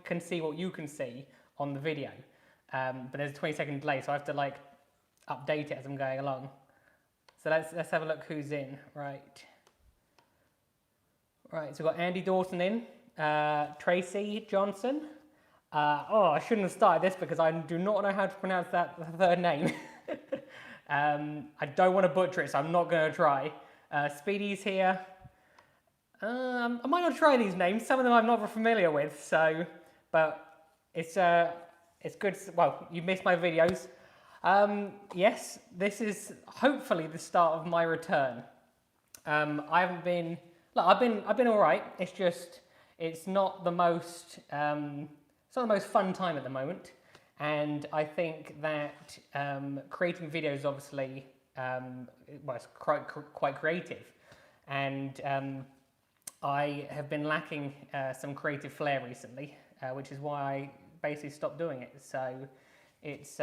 can see what you can see on the video, but there's a 20-second delay, so I have to like update it as I'm going along. So let's have a look who's in. Right, so we've got Andy Dawson in, Tracy Johnson. I shouldn't have started this because I do not know how to pronounce that third name. I don't want to butcher it, so I'm not going to try. Speedy's here. I might not try these names. Some of them I'm not familiar with, so, but it's good. Well, you missed my videos. Yes, this is hopefully the start of my return. I haven't been. Look, I've been all right. It's just it's not the most fun time at the moment, and I think that creating videos obviously it's quite creative, and I have been lacking some creative flair recently, which is why I basically stopped doing it. So it's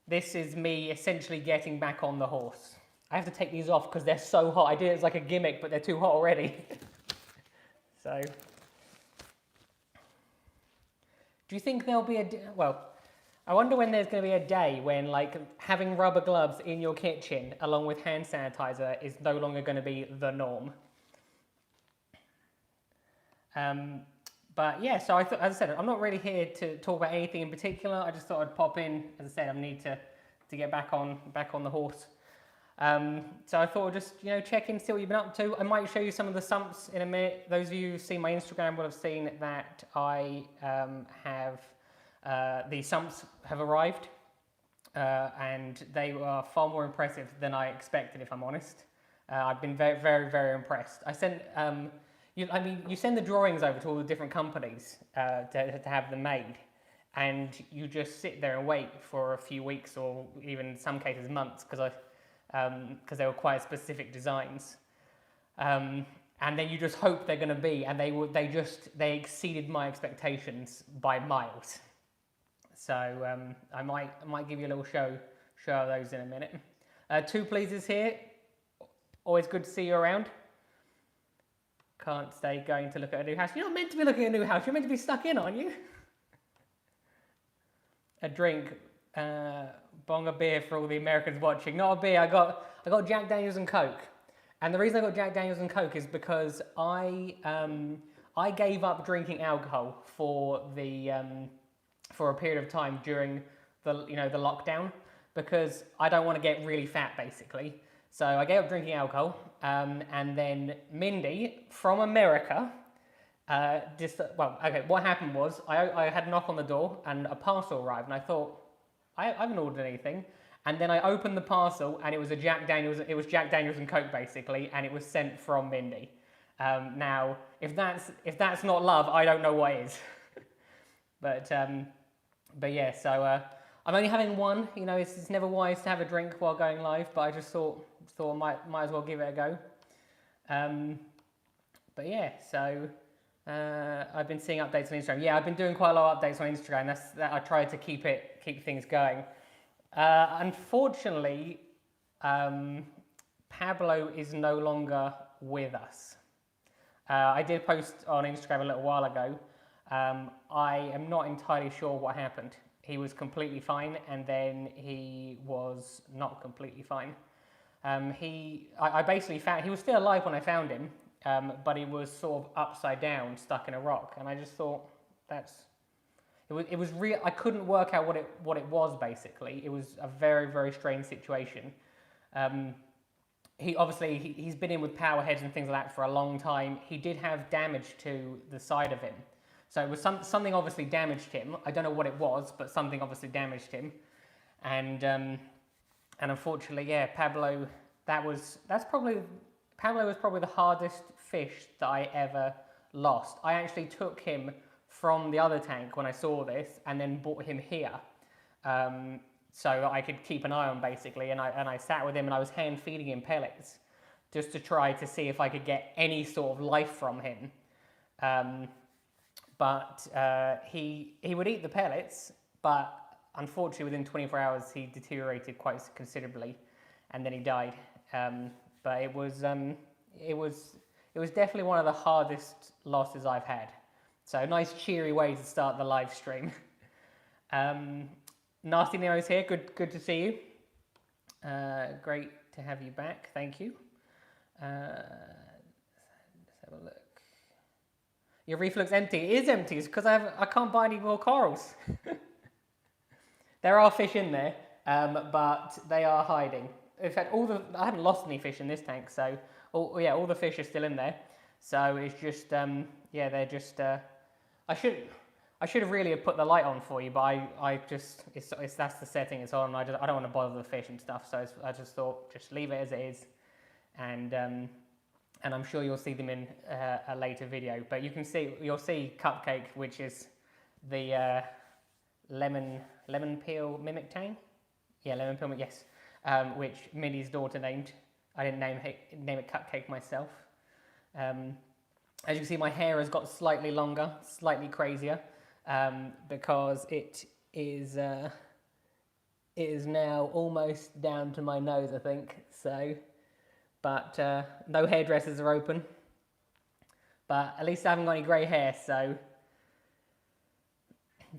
this is me essentially getting back on the horse. I have to take these off because they're so hot. I did it as like a gimmick, but they're too hot already. So, do you think there'll be I wonder when there's going to be a day when like having rubber gloves in your kitchen along with hand sanitizer is no longer going to be the norm. But yeah, so as I said, I'm not really here to talk about anything in particular. I just thought I'd pop in. As I said, I need to get back on the horse. So I thought I'd just check in, see what you've been up to. I might show you some of the sumps in a minute. Those of you who've seen my Instagram will have seen that I have the sumps have arrived, and they were far more impressive than I expected. If I'm honest, I've been very, very, very impressed. I sent. You send the drawings over to all the different companies to have them made, and you just sit there and wait for a few weeks or even in some cases months because they were quite specific designs, and then you just hope they're going to be, and they exceeded my expectations by miles. So I might give you a little show of those in a minute. Two Pleasers here, always good to see you around. Can't stay going to look at a new house. You're not meant to be looking at a new house. You're meant to be stuck in, aren't you? A drink, bong a beer for all the Americans watching. Not a beer. I got Jack Daniels and Coke, and the reason I got Jack Daniels and Coke is because I gave up drinking alcohol for a period of time during the lockdown because I don't want to get really fat basically. So I gave up drinking alcohol, and then Mindy from America, what happened was I had a knock on the door and a parcel arrived, and I thought, I haven't ordered anything, and then I opened the parcel and it was Jack Daniels and Coke basically, and it was sent from Mindy. Now, if that's not love, I don't know what is. But yeah, so I'm only having one. It's never wise to have a drink while going live, but I just thought I might as well give it a go. But yeah, so I've been seeing updates on Instagram. Yeah, I've been doing quite a lot of updates on Instagram. I try to keep things going. Unfortunately, Pablo is no longer with us. I did post on Instagram a little while ago. I am not entirely sure what happened. He was completely fine, and then he was not completely fine. I basically found he was still alive when I found him, but he was sort of upside down, stuck in a rock, and I just thought it was real. I couldn't work out what it was basically. It was a very, very strange situation. He's been in with power heads and things like that for a long time. He did have damage to the side of him. So it was something obviously damaged him. I don't know what it was, but something obviously damaged him. And unfortunately, yeah, Pablo was probably the hardest fish that I ever lost. I actually took him from the other tank when I saw this, and then brought him here, so that I could keep an eye on basically. And I sat with him, and I was hand feeding him pellets, just to try to see if I could get any sort of life from him. But he would eat the pellets, but unfortunately within 24 hours he deteriorated quite considerably, and then he died. But it was definitely one of the hardest losses I've had. So nice cheery way to start the live stream. Nasty Nemo's here, good to see you. Great to have you back, thank you. Let's have a look. Your reef looks empty. It is empty, it's because I can't buy any more corals. There are fish in there, but they are hiding. In fact, I haven't lost any fish in this tank, so all the fish are still in there. So it's just they're just. I should have really have put the light on for you, but I just that's the setting it's on. I don't want to bother the fish and stuff, so I just thought just leave it as it is, and I'm sure you'll see them in a later video. But you'll see Cupcake, which is the lemon peel mimic tang. Yeah, lemon peel, yes. Which Minnie's daughter named. I didn't name it Cupcake myself. As you can see, my hair has got slightly longer, slightly crazier, because it is now almost down to my nose, I think. So, but no hairdressers are open. But at least I haven't got any grey hair, so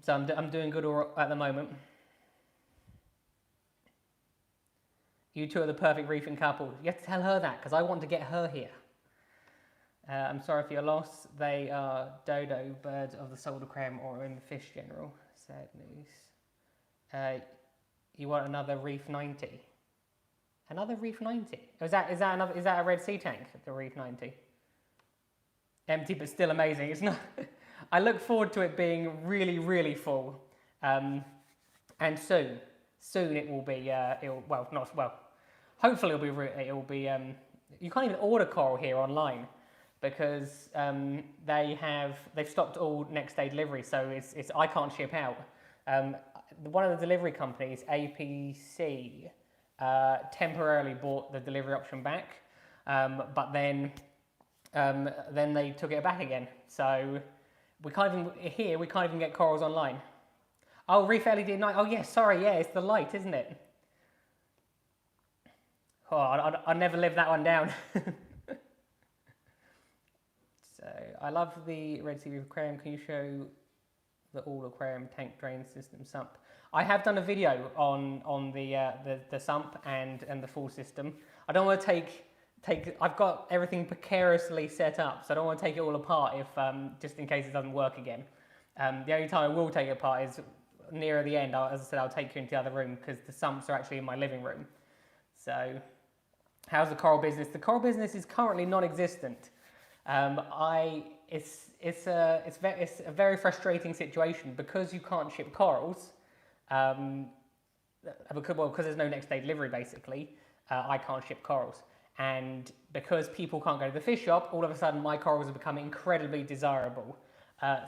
I'm doing good at the moment. You two are the perfect reefing couple. You have to tell her that, because I want to get her here. I'm sorry for your loss. They are dodo birds of the solar creme or in the fish general. Sad news. You want another Reef 90? Another Reef 90? Is that a Red Sea tank? The Reef 90. Empty but still amazing. It's not. I look forward to it being really, really full, and soon it will be. Hopefully it'll be. You can't even order coral here online, because they've stopped all next day delivery, so it's I can't ship out. One of the delivery companies, APC, temporarily bought the delivery option back, but then they took it back again. So we can't even get corals online. Oh, Reef LED night. Oh yes, sorry, yeah, it's the light, isn't it? Oh, I'll never live that one down. So I love the Red Sea Reef Aquarium. Can you show the all aquarium tank drain system sump? I have done a video on the sump and the full system. I don't want to take. I've got everything precariously set up, so I don't want to take it all apart if just in case it doesn't work again. The only time I will take it apart is nearer the end. As I said, I'll take you into the other room because the sumps are actually in my living room. So, how's the coral business? The coral business is currently non-existent. It's a very frustrating situation because you can't ship corals. Because there's no next day delivery, basically. I can't ship corals. And because people can't go to the fish shop, all of a sudden my corals have become incredibly desirable.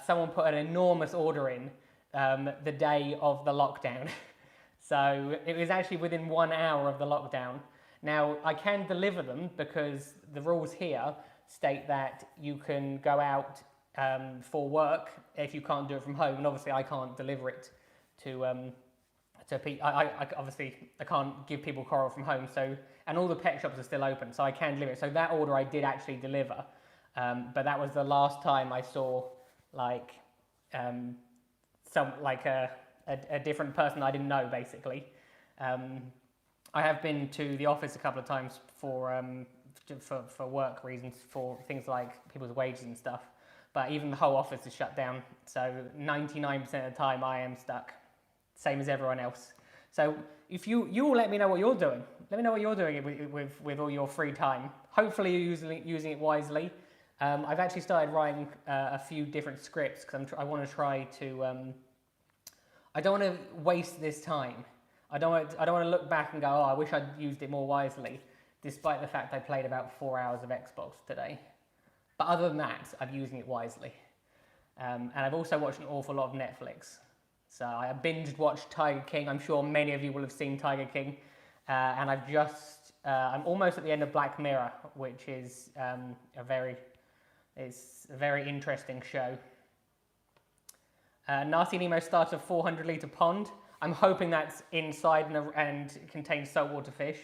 Someone put an enormous order in the day of the lockdown. So it was actually within 1 hour of the lockdown. Now, I can deliver them because the rules here state that you can go out for work if you can't do it from home. And obviously I can't deliver it to people. I can't give people coral from home. So, and all the pet shops are still open, so I can deliver it. So that order I did actually deliver, but that was the last time I saw like a different person I didn't know, basically. I have been to the office a couple of times for work reasons, for things like people's wages and stuff. But even the whole office is shut down, so 99% of the time I am stuck, same as everyone else. So if you all let me know what you're doing. Let me know what you're doing with all your free time. Hopefully you're using it wisely. I've actually started writing a few different scripts because I want to try to. I don't want to waste this time. I don't want to look back and go, oh, I wish I'd used it more wisely, despite the fact I played about 4 hours of Xbox today. But other than that, I'm using it wisely. And I've also watched an awful lot of Netflix. So I binged watched Tiger King. I'm sure many of you will have seen Tiger King. And I'm almost at the end of Black Mirror, which is a very interesting show. Nasty Nemo starts a 400-litre pond. I'm hoping that's inside and contains saltwater fish.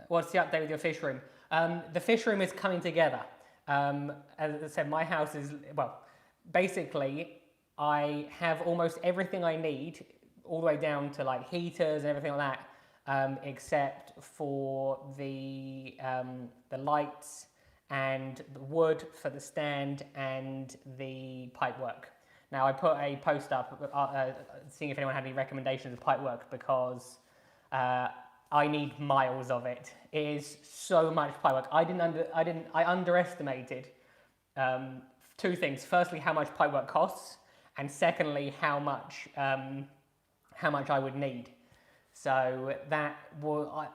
What's the update with your fish room? The fish room is coming together. As I said, my house is, well, basically, I have almost everything I need, all the way down to like heaters and everything like that, except for the lights and the wood for the stand and the pipework. Now, I put a post up seeing if anyone had any recommendations of pipework because I need miles of it. It is so much pipework. I underestimated two things. Firstly, how much pipework costs, and secondly, how much I would need. So that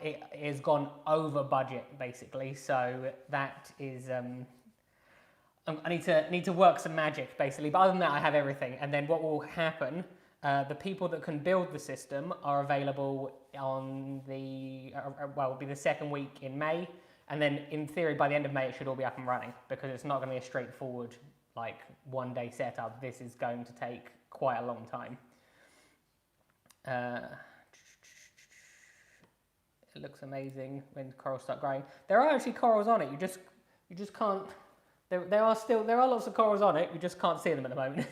it has gone over budget basically. So that is I need to work some magic basically. But other than that, I have everything. And then what will happen? The people that can build the system are available on it'll be the second week in May, and then in theory by the end of May it should all be up and running because it's not going to be a straightforward like one-day setup. This is going to take quite a long time. It looks amazing when corals start growing. There are actually corals on it. You just can't. There are lots of corals on it. You just can't see them at the moment.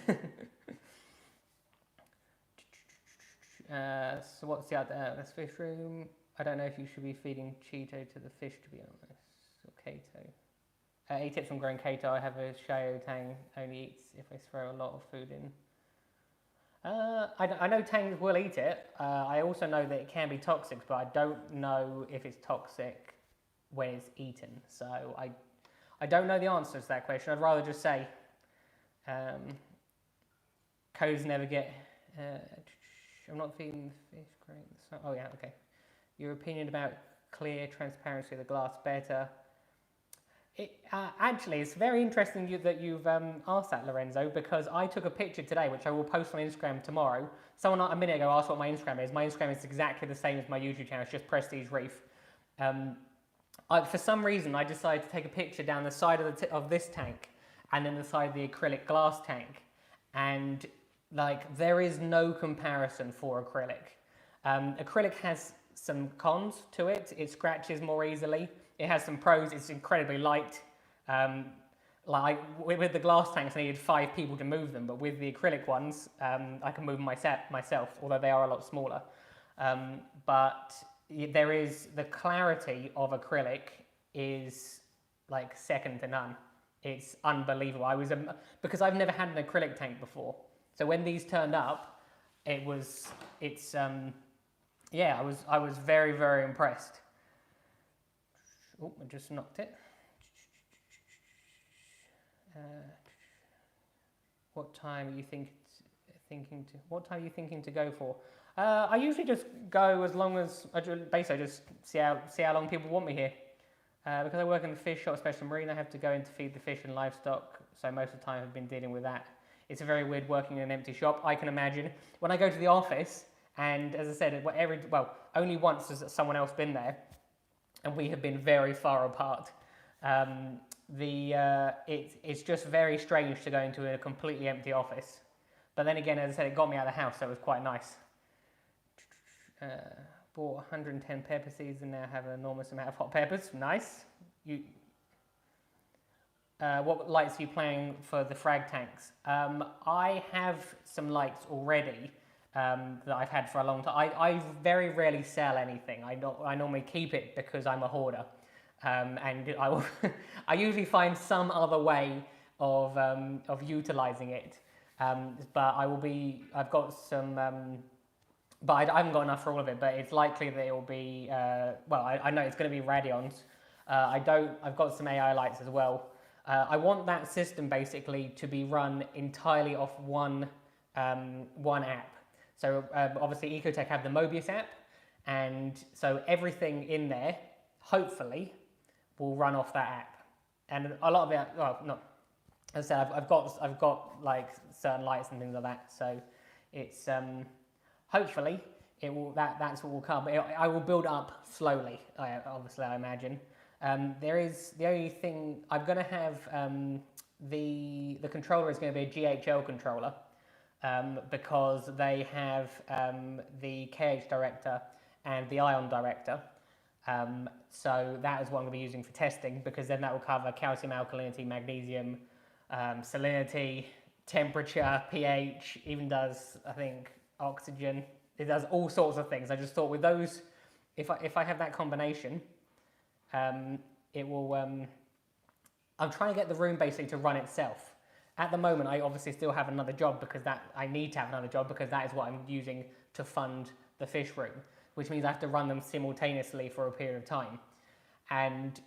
So what's the other? This fish room. I don't know if you should be feeding Cheeto to the fish, to be honest. Or Kato. 8 tips on growing Kato. I have a Shayo Tang only eats if I throw a lot of food in. I know Tangs will eat it. I also know that it can be toxic, but I don't know if it's toxic when it's eaten. So I don't know the answer to that question. I'd rather just say codes never get... I'm not feeding the fish, great. So, oh yeah, okay. Your opinion about clear transparency of the glass better. Actually, it's very interesting that you've asked that, Lorenzo, because I took a picture today, which I will post on Instagram tomorrow. Someone a minute ago asked what my Instagram is. My Instagram is exactly the same as my YouTube channel. It's just Prestige Reef. For some reason, I decided to take a picture down the side of this tank and then the side of the acrylic glass tank. And like, there is no comparison for acrylic. Acrylic has some cons to it. It scratches more easily. It has some pros. It's incredibly light. Like with the glass tanks, I needed 5 people to move them, but with the acrylic ones, I can move them myself, although they are a lot smaller. But there is the clarity of acrylic is like second to none. It's unbelievable. Because I've never had an acrylic tank before. So when these turned up, I was very, very impressed. Oh, I just knocked it. What time are you thinking to go for? I usually just go as long as I just see how long people want me here. Because I work in the fish shop, especially marine, I have to go in to feed the fish and livestock. So most of the time I've been dealing with that. It's very weird working in an empty shop. I can imagine when I go to the office, and as I said, only once has someone else been there, and we have been very far apart. It's just very strange to go into a completely empty office. But then again, as I said, it got me out of the house, so it was quite nice. Bought 110 pepper seeds and now have an enormous amount of hot peppers. Nice. What lights are you planning for the frag tanks? I have some lights already that I've had for a long time. I very rarely sell anything. I normally keep it because I'm a hoarder. And I usually find some other way of utilizing it. But I've got some, but I haven't got enough for all of it, but it's likely that it will be, I know it's going to be Radions. I've got some AI lights as well. I want that system basically to be run entirely off one app. So obviously Ecotech have the Mobius app, and so everything in there, hopefully, will run off that app. And a lot of it, well, not, as I said, I've got like certain lights and things like that. So it's hopefully it will that's what will come. I will build up slowly. Obviously, I imagine. There is the only thing I'm going to have. The controller is going to be a GHL controller because they have the KH director and the ion director. So that is what I'm going to be using for testing, because then that will cover calcium, alkalinity, magnesium, salinity, temperature, pH, even does, I think, oxygen. It does all sorts of things. I just thought with those, if I have that combination, it will, I'm trying to get the room basically to run itself. At the moment, I obviously still have another job, because I need to have another job, because that is what I'm using to fund the fish room, which means I have to run them simultaneously for a period of time. And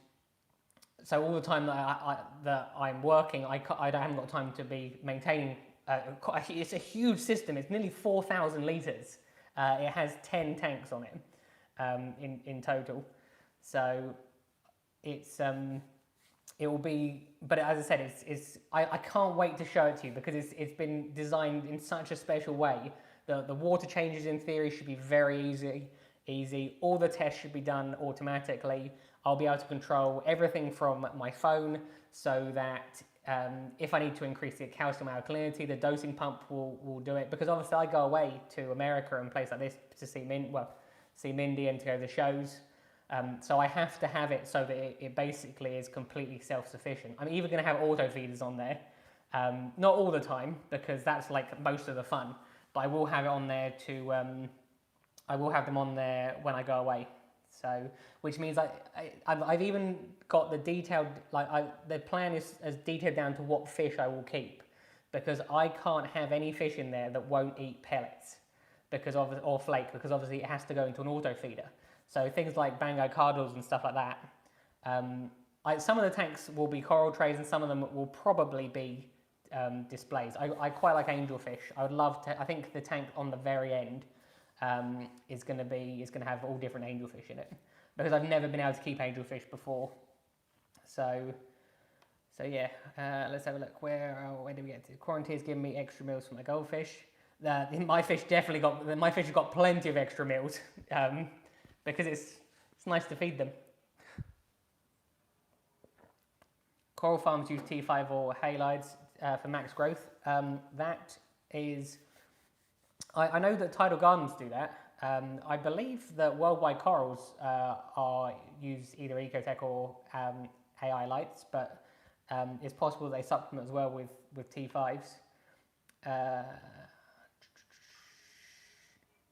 so all the time that I'm working, I haven't got time to be maintaining. It's a huge system. It's nearly 4,000 litres. It has 10 tanks on it in total. So it's it will be, but as I said, I can't wait to show it to you, because it's been designed in such a special way. The water changes in theory should be very easy. All the tests should be done automatically. I'll be able to control everything from my phone, so that if I need to increase the calcium alkalinity, the dosing pump will do it. Because obviously I go away to America and places like this to see Mindy and to go to the shows. So I have to have it so that it basically is completely self-sufficient. I'm either going to have auto feeders on there, not all the time, because that's like most of the fun, but I will have it on there to, I will have them on there when I go away. So, which means I've even got the detailed, the plan is as detailed down to what fish I will keep, because I can't have any fish in there that won't eat pellets, or flake, because obviously it has to go into an auto feeder. So things like Bango cardinals and stuff like that. Some of the tanks will be coral trays, and some of them will probably be displays. I quite like angelfish. I would love to. I think the tank on the very end is going to have all different angelfish in it, because I've never been able to keep angelfish before. So yeah. Let's have a look. Where do we get to? Quarantine's giving me extra meals for my goldfish. My fish have got plenty of extra meals. Because it's nice to feed them. Coral farms use T5 or halides for max growth. That is, I know that tidal gardens do that. I believe that worldwide corals use either Ecotech or AI lights, but it's possible they supplement as well with T5s.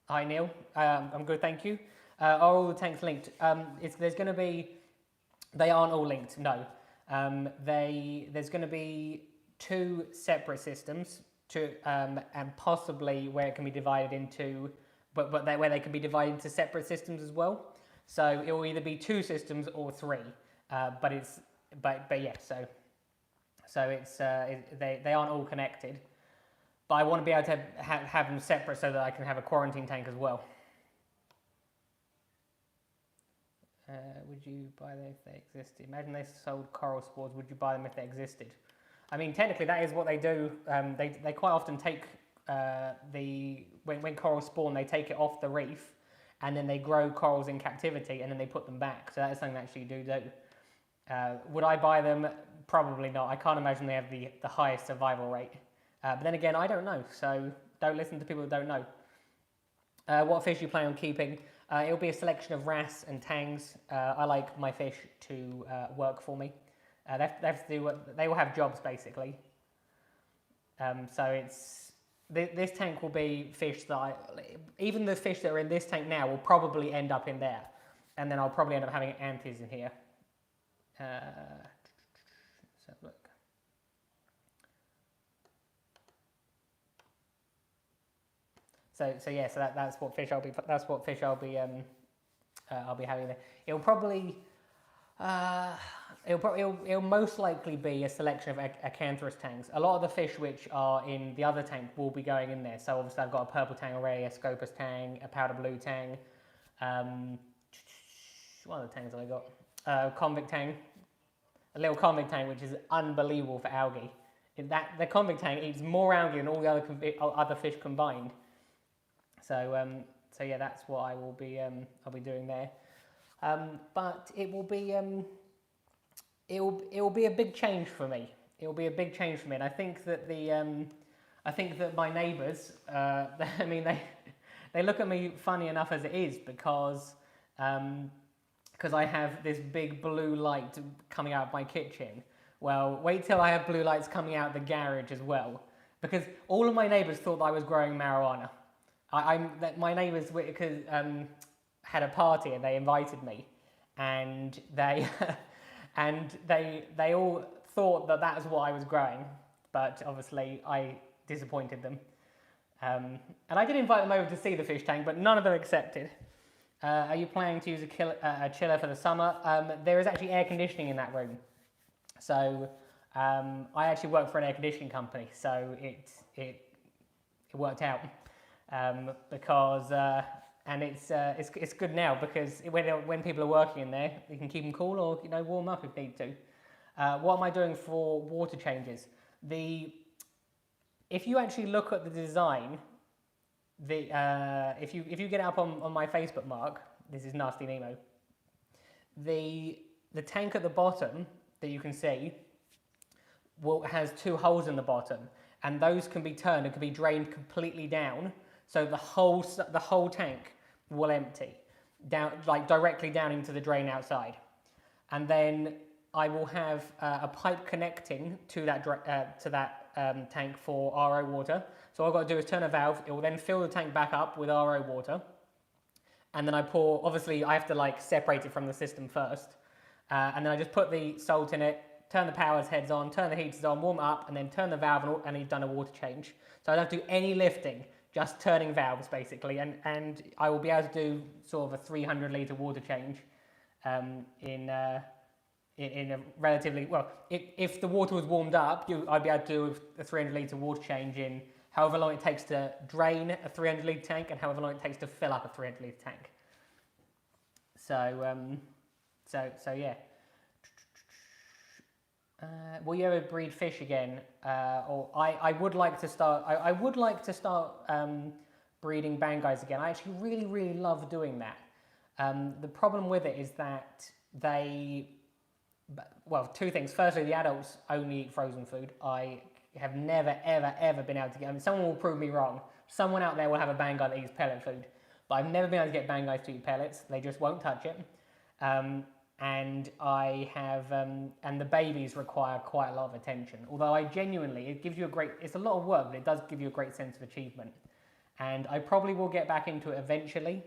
Hi Neil, I'm good, thank you. Are all the tanks linked? There's going to be, they aren't all linked, no. There's going to be 2 separate systems, and possibly where it can be divided into, where they can be divided into separate systems as well. So it will either be 2 systems or 3, but yeah. So it's they aren't all connected. But I want to be able to have them separate so that I can have a quarantine tank as well. Would you buy them if they existed? Imagine they sold coral spores. Would you buy them if they existed? I mean, technically, that is what they do. They quite often take when corals spawn, they take it off the reef, and then they grow corals in captivity, and then they put them back. So that is something they actually do. Would I buy them? Probably not. I can't imagine they have the highest survival rate. But then again, I don't know. So don't listen to people who don't know. What fish do you plan on keeping? It'll be a selection of wrasse and tangs. I like my fish to work for me. They will have jobs basically. So this tank will be fish that even the fish that are in this tank now will probably end up in there, and then I'll probably end up having anthers in here. Let's have a look. So yeah, so that's what fish I'll be. That's what fish I'll be having there. It'll probably, it'll most likely be a selection of acanthurus tanks. A lot of the fish which are in the other tank will be going in there. So obviously I've got a purple tang already, a scopus tang, a powder blue tang. What other tangs have I got? Convict tang, a little convict tang which is unbelievable for algae. The convict tang eats more algae than all the other fish combined. So yeah, that's what I will be. I'll be doing there. But it will be. It will be a big change for me. It will be a big change for me, and I think that I think that my neighbours. I mean, they look at me funny enough as it is, because because I have this big blue light coming out of my kitchen. Well, wait till I have blue lights coming out the garage as well, because all of my neighbours thought that I was growing marijuana. My neighbours had a party and they invited me, and they they all thought that that's what I was growing, but obviously I disappointed them. And I did invite them over to see the fish tank, but none of them accepted. Are you planning to use a chiller for the summer? There is actually air conditioning in that room. So I actually work for an air conditioning company, so it worked out because and it's good now because when people are working in there, you can keep them cool or warm up if need to. What am I doing for water changes? If you actually look at the design, if you get it up on my Facebook mark, this is Nasty Nemo. The tank at the bottom that you can see has two holes in the bottom, and those can be turned and can be drained completely down, so the whole tank will empty down, like directly down into the drain outside, and then I will have a pipe connecting to that tank for RO water. So all I've got to do is turn a valve. It will then fill the tank back up with RO water, and then I pour. Obviously, I have to separate it from the system first, and then I just put the salt in it, turn the power heads on, turn the heaters on, warm it up, and then turn the valve, and you've done a water change. So I don't have to do any lifting, just turning valves basically, and I will be able to do sort of a 300 litre water change in a relatively, well, if the water was warmed up, I'd be able to do a 300 litre water change in however long it takes to drain a 300 litre tank and however long it takes to fill up a 300 litre tank. So yeah. Will you ever breed fish again? Or I would like to start. I would like to start breeding bangais again. I actually really love doing that. The problem with it is that well, two things. Firstly, the adults only eat frozen food. I have never ever been able to get. I mean, someone will prove me wrong. Someone out there will have a bangai that eats pellet food, but I've never been able to get bangais to eat pellets. They just won't touch it. And I have, and the babies require quite a lot of attention. Although it gives you it's a lot of work, but it does give you a great sense of achievement. And I probably will get back into it eventually,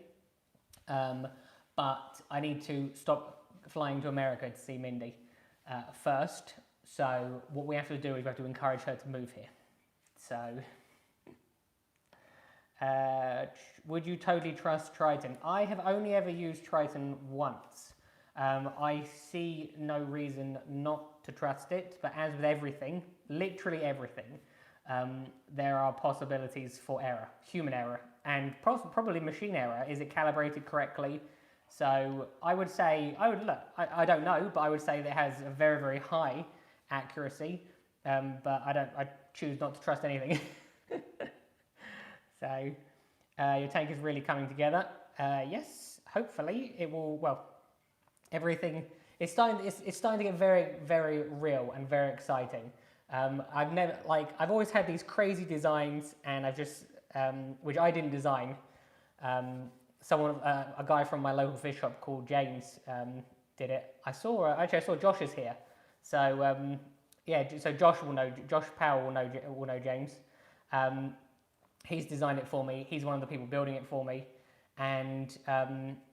but I need to stop flying to America to see Mindy first. So what we have to do is we have to encourage her to move here. So, would you totally trust Triton? I have only ever used Triton once. I see no reason not to trust it, but as with everything, literally everything, there are possibilities for error, human error, and probably machine error. Is it calibrated correctly? So I would say, I don't know, but I would say that it has a very high accuracy, but I choose not to trust anything. So your tank is really coming together. Yes, hopefully it will, well, everything, it's starting to get very real and very exciting. I've always had these crazy designs, and I've just, which I didn't design, a guy from my local fish shop called James did it. I saw Josh is here, so yeah. So Josh Powell will know James. He's designed it for me. He's one of the people building it for me, and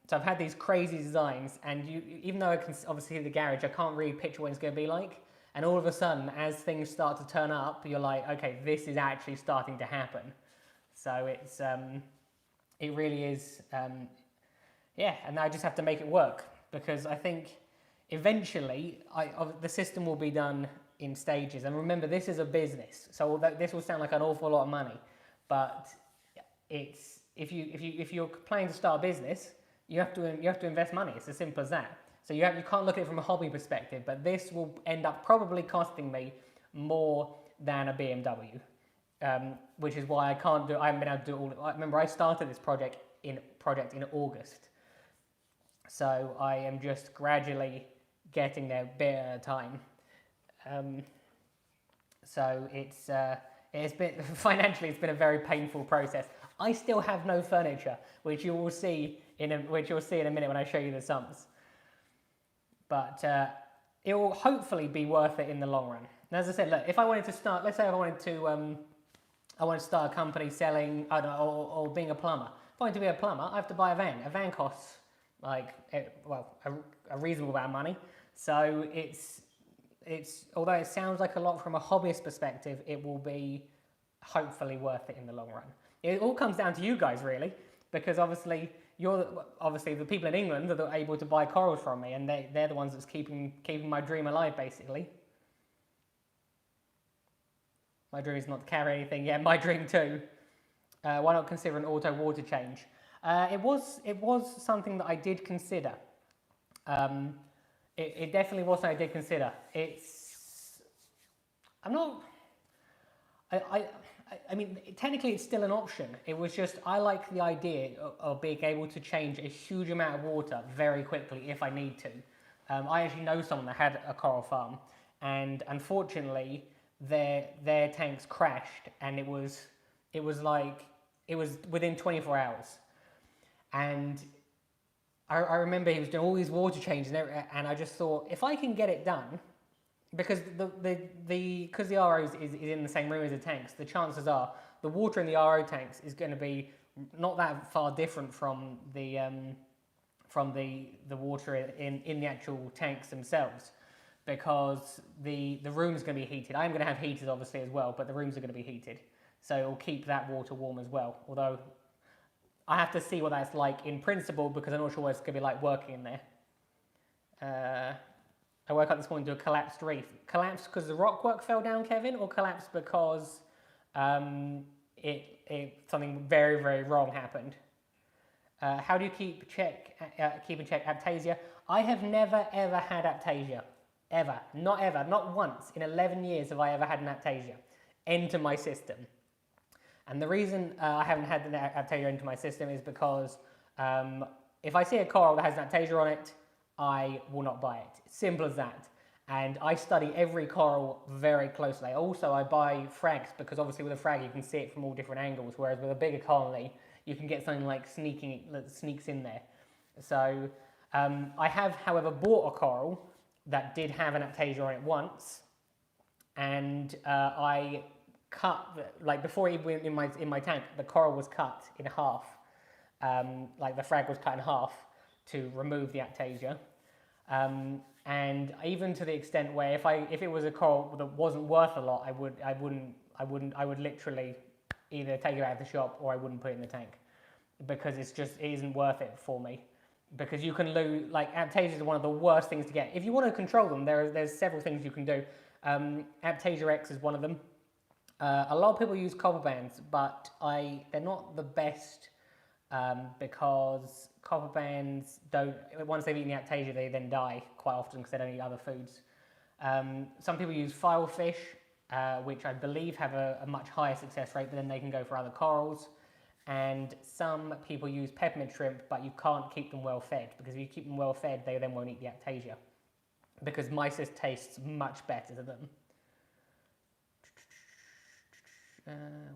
so I've had these crazy designs. And even though I can obviously see the garage, I can't really picture what it's going to be like. And all of a sudden, as things start to turn up, you're like, okay, this is actually starting to happen. So it's it really is, yeah, and I just have to make it work, because I think eventually the system will be done in stages. And remember, this is a business, so although this will sound like an awful lot of money, but it's if you're planning to start a business, you have to invest money. It's as simple as that. So you can't look at it from a hobby perspective, but this will end up probably costing me more than a BMW. Which is why I haven't been able to do all. Remember, I started this project in August, so I am just gradually getting there bit at a time. So it's been financially, it's been a very painful process. I still have no furniture, which you will see in a minute when I show you the sums. but it will hopefully be worth it in the long run. And as I said, look, if I wanted to start, let's say if I wanted to start a company selling, I don't know, or being a plumber. If I wanted to be a plumber, I have to buy a van. A van costs like, a reasonable amount of money. So it's although it sounds like a lot from a hobbyist perspective, it will be hopefully worth it in the long run. It all comes down to you guys, really, because obviously the people in England that are able to buy corals from me, and they're the ones that's keeping my dream alive, basically. My dream is not to carry anything. Yeah, my dream too. Why not consider an auto water change? It was something that I did consider. It definitely was something I did consider. I mean, technically it's still an option. It was just, I like the idea of being able to change a huge amount of water very quickly if I need to. I actually know someone that had a coral farm, and unfortunately their tanks crashed, and it was within 24 hours. And I remember he was doing all these water changes, and I just thought, if I can get it done, because because the RO is in the same room as the tanks, the chances are the water in the RO tanks is going to be not that far different from the water in the actual tanks themselves, because the room is going to be heated. I'm going to have heaters obviously as well, but the rooms are going to be heated, so it will keep that water warm as well. Although I have to see what that's like in principle, because I'm not sure what it's going to be like working in there. I woke up this morning to a collapsed reef. Collapsed because the rockwork fell down, Kevin, or collapsed because something very, very wrong happened? How do you keep in check aptasia? I have never ever had aptasia, ever, not once in 11 years have I ever had an aptasia enter my system. And the reason I haven't had an aptasia into my system is because if I see a coral that has an aptasia on it, I will not buy it. Simple as that. And I study every coral very closely. Also, I buy frags, because obviously with a frag you can see it from all different angles, whereas with a bigger colony you can get something like that sneaks in there. So I have, however, bought a coral that did have an aptasia on it once, and I cut, like before it went in my tank, the coral was cut in half. Like the frag was cut in half to remove the aptasia, and even to the extent where if it was a coral that wasn't worth a lot, I would literally either take it out of the shop or I wouldn't put it in the tank, because it isn't worth it for me. Because you can lose, like, aptasia is one of the worst things to get. If you want to control them, there's several things you can do. Aptasia X is one of them. A lot of people use copper bands, but they're not the best, because copper bands once they've eaten the aptasia, they then die quite often because they don't eat other foods. Some people use filefish, which I believe have a much higher success rate, but then they can go for other corals. And some people use peppermint shrimp, but you can't keep them well fed, because if you keep them well fed, they then won't eat the aptasia, because mysis tastes much better to them. Where are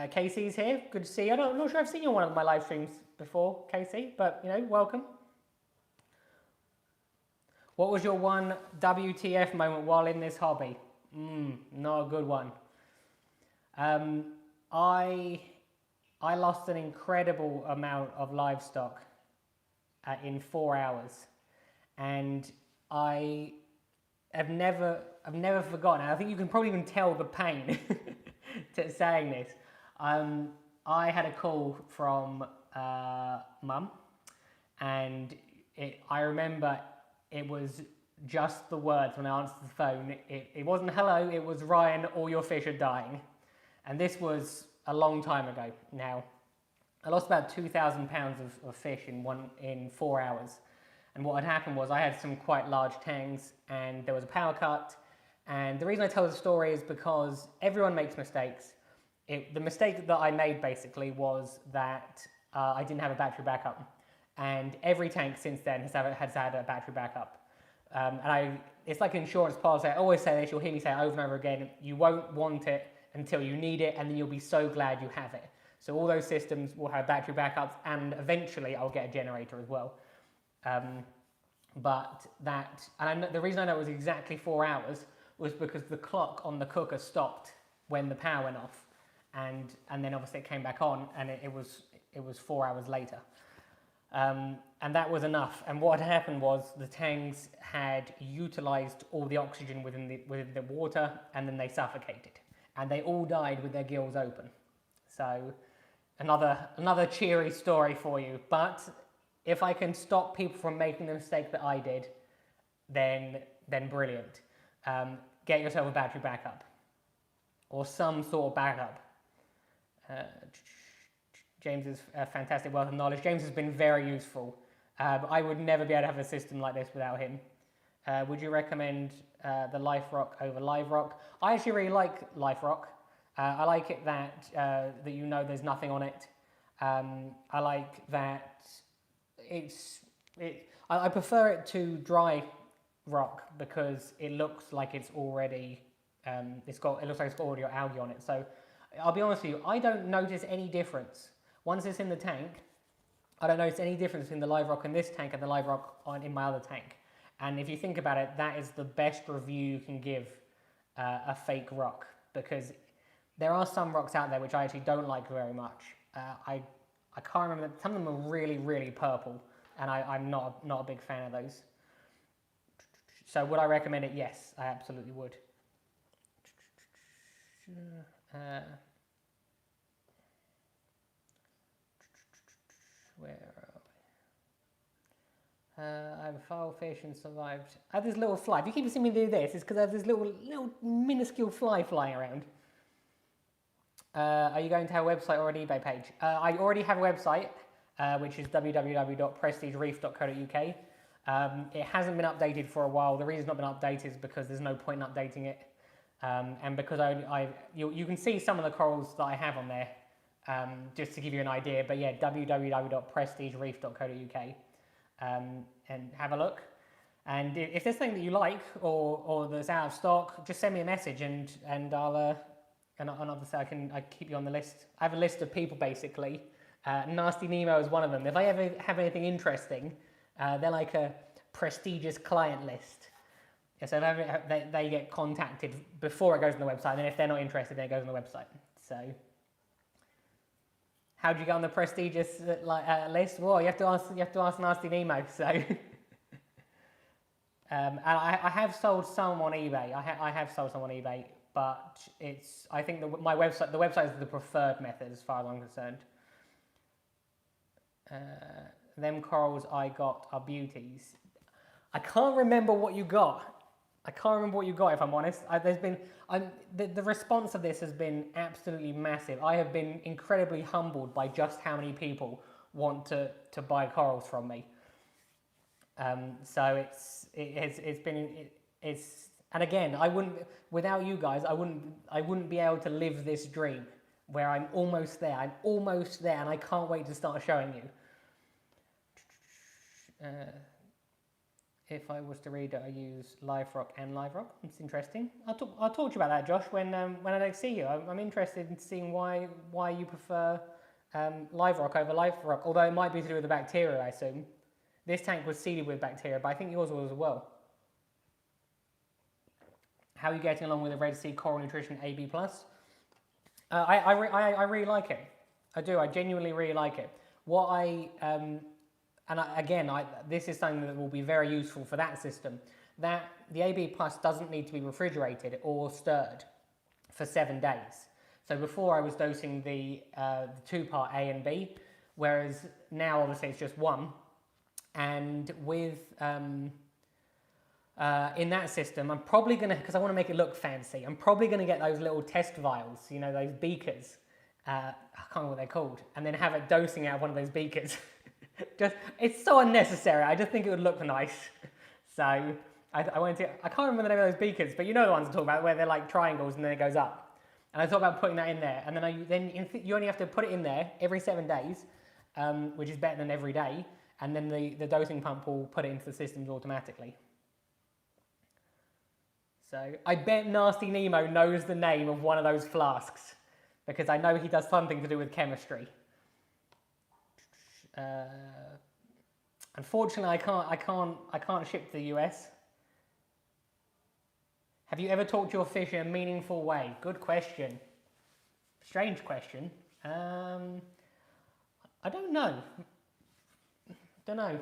we? Casey's here. Good to see you. I'm not sure I've seen you on one of my live streams before, Casey, but welcome. What was your one WTF moment while in this hobby? Not a good one. I lost an incredible amount of livestock in 4 hours, and I have never forgotten. I think you can probably even tell the pain to saying this. I had a call from Mum, and I remember it was just the words when I answered the phone. It wasn't hello, it was Ryan, all your fish are dying. And this was a long time ago now. I lost about 2,000 pounds of fish in 4 hours. And what had happened was I had some quite large tanks, and there was a power cut. And the reason I tell the story is because everyone makes mistakes. The mistake that I made basically was that I didn't have a battery backup. And every tank since then has had a battery backup. It's like an insurance policy. I always say this, you'll hear me say it over and over again. You won't want it until you need it, and then you'll be so glad you have it. So all those systems will have battery backups, and eventually I'll get a generator as well. but the reason I know it was exactly 4 hours was because the clock on the cooker stopped when the power went off, and then obviously it came back on, and it was 4 hours later. And that was enough. And what had happened was the tangs had utilized all the oxygen within the water, and then they suffocated, and they all died with their gills open. So another cheery story for you. But if I can stop people from making the mistake that I did, then brilliant. Get yourself a battery backup or some sort of backup. James is a fantastic wealth of knowledge. James has been very useful. I would never be able to have a system like this without him. Would you recommend the LifeRock over LiveRock? I actually really like LifeRock. I like it that there's nothing on it. I like that I prefer it to dry rock because it looks like it's already it looks like it's got already algae on it. So I'll be honest with you, I don't notice any difference. Once it's in the tank, I don't notice any difference between the LiveRock in this tank and the LiveRock in my other tank. And if you think about it, that is the best review you can give a fake rock, because there are some rocks out there which I actually don't like very much. I can't remember, some of them are really, really purple, and I'm not a big fan of those. So would I recommend it? Yes, I absolutely would. Where are we? I have a foul fish and survived. I have this little fly. If you keep seeing me do this, it's because I have this little minuscule fly flying around. Are you going to have a website or an eBay page? I already have a website, which is www.prestigereef.co.uk. It hasn't been updated for a while. The reason it's not been updated is because there's no point in updating it. And because you can see some of the corals that I have on there, just to give you an idea. But yeah, www.prestigereef.co.uk, and have a look. And if there's something that you like or that's out of stock, just send me a message, and I'll and obviously I keep you on the list. I have a list of people basically. Nasty Nemo is one of them. If I ever have anything interesting, they're like a prestigious client list. So they get contacted before it goes on the website, and then if they're not interested, then it goes on the website. So, how do you get on the prestigious list? Well, you have to ask Nasty Nemo. So, and I have sold some on eBay. I have sold some on eBay, but I think the website is the preferred method as far as I'm concerned. Them corals I got are beauties. I can't remember what you got. If I'm honest. The response of this has been absolutely massive. I have been incredibly humbled by just how many people want to buy corals from me. So and again, without you guys, I wouldn't be able to live this dream where I'm almost there, and I can't wait to start showing you. If I was to read it, I use LiveRock and LiveRock. It's interesting. I'll talk to you about that, Josh, when I next see you. I'm interested in seeing why you prefer LiveRock over LiveRock, although it might be to do with the bacteria, I assume. This tank was seeded with bacteria, but I think yours was as well. How are you getting along with the Red Sea Coral Nutrition AB+. I really like it. I do. I genuinely really like it. This is something that will be very useful for that system. That the AB+ doesn't need to be refrigerated or stirred for 7 days. So before I was dosing the 2-part A and B, whereas now obviously it's just one. And with in that system, I'm probably gonna, because I want to make it look fancy, I'm probably gonna get those little test vials, those beakers. I can't remember what they're called, and then have it dosing out of one of those beakers. It's so unnecessary. I just think it would look nice. So I can't remember the name of those beakers, but you know the ones I'm talking about, where they're like triangles and then it goes up. And I thought about putting that in there, and then you only have to put it in there every 7 days, which is better than every day, and then the dosing pump will put it into the systems automatically. So I bet Nasty Nemo knows the name of one of those flasks, because I know he does something to do with chemistry. Unfortunately, I can't ship to the US. Have you ever talked to your fish in a meaningful way? Good question. Strange question. I don't know. Don't know.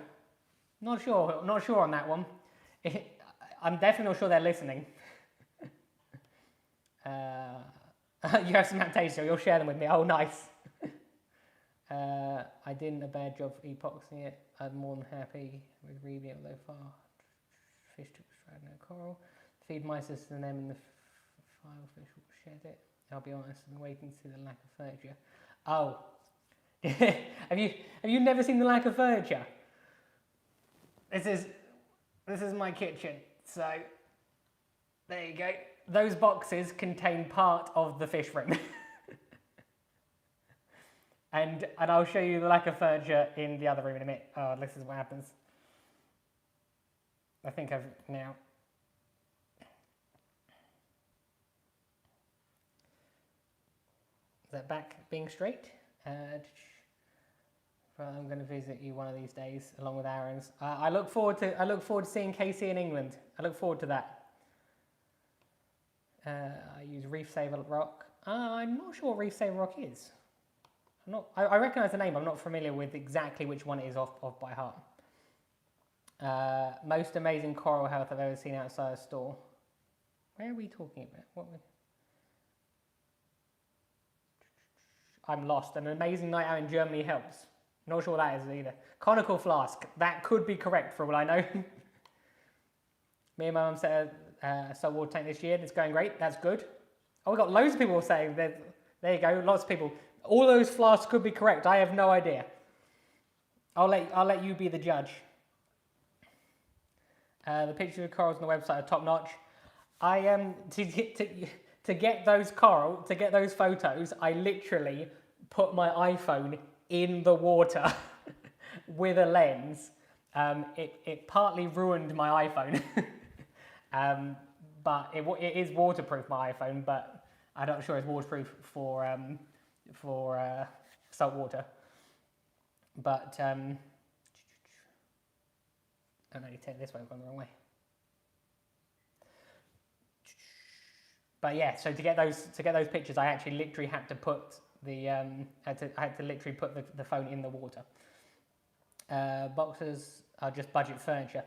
Not sure. Not sure on that one. I'm definitely not sure they're listening. You have some taste, so you'll share them with me. Oh, nice. I didn't a bad job for epoxying it. I'm more than happy with reading it, though far. Fish took straight no coral. Feed my sister and them in the file fish will shed it. I'll be honest, I'm waiting to see the lack of furniture. Oh. have you never seen the lack of furniture? This is my kitchen. So there you go. Those boxes contain part of the fish room. and I'll show you the lack of furniture in the other room in a minute. Oh, this is what happens. I think I've now. Is that back being straight? Well, I'm going to visit you one of these days, along with Aaron's. I look forward to seeing Casey in England. I look forward to that. I use Reef Saver Rock. I'm not sure what Reef Saver Rock is. I recognise the name. I'm not familiar with exactly which one it is off by heart. Most amazing coral health I've ever seen outside a store. Where are we talking about? I'm lost. An amazing night out in Germany helps. Not sure what that is either. Conical flask. That could be correct for all I know. Me and my mum set a saltwater tank this year. It's going great. That's good. Oh, we got loads of people saying that. There you go. Lots of people. All those flasks could be correct. I have no idea. I'll let you be the judge. The pictures of corals on the website are top notch. I am to get those photos. I literally put my iPhone in the water with a lens. It partly ruined my iPhone, but it is waterproof, my iPhone. But I'm not sure it's waterproof for salt water. But oh no, you take this way. I've gone the wrong way. But yeah, so to get those pictures, I actually literally had to put I had to literally put the phone in the water. Boxes are just budget furniture.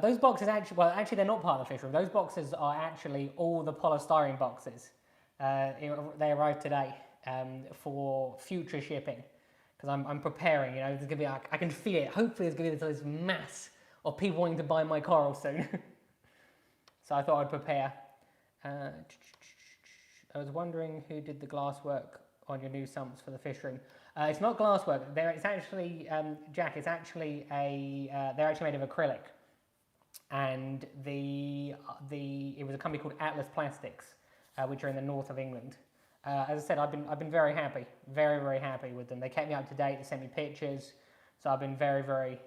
Those boxes actually they're not part of the fish room. Those boxes are actually all the polystyrene boxes. They arrived today for future shipping because I'm preparing. You know, there's gonna be I can feel it. Hopefully, there's gonna be this mass of people wanting to buy my coral soon. So I thought I'd prepare. I was wondering who did the glass work on your new sumps for the fish room. It's not glass work. It's actually Jack. It's actually they're actually made of acrylic, and it was a company called Atlas Plastics, which are in the north of England. As I said, I've been very happy, very very happy with them. They kept me up to date. They sent me pictures, so I've been very very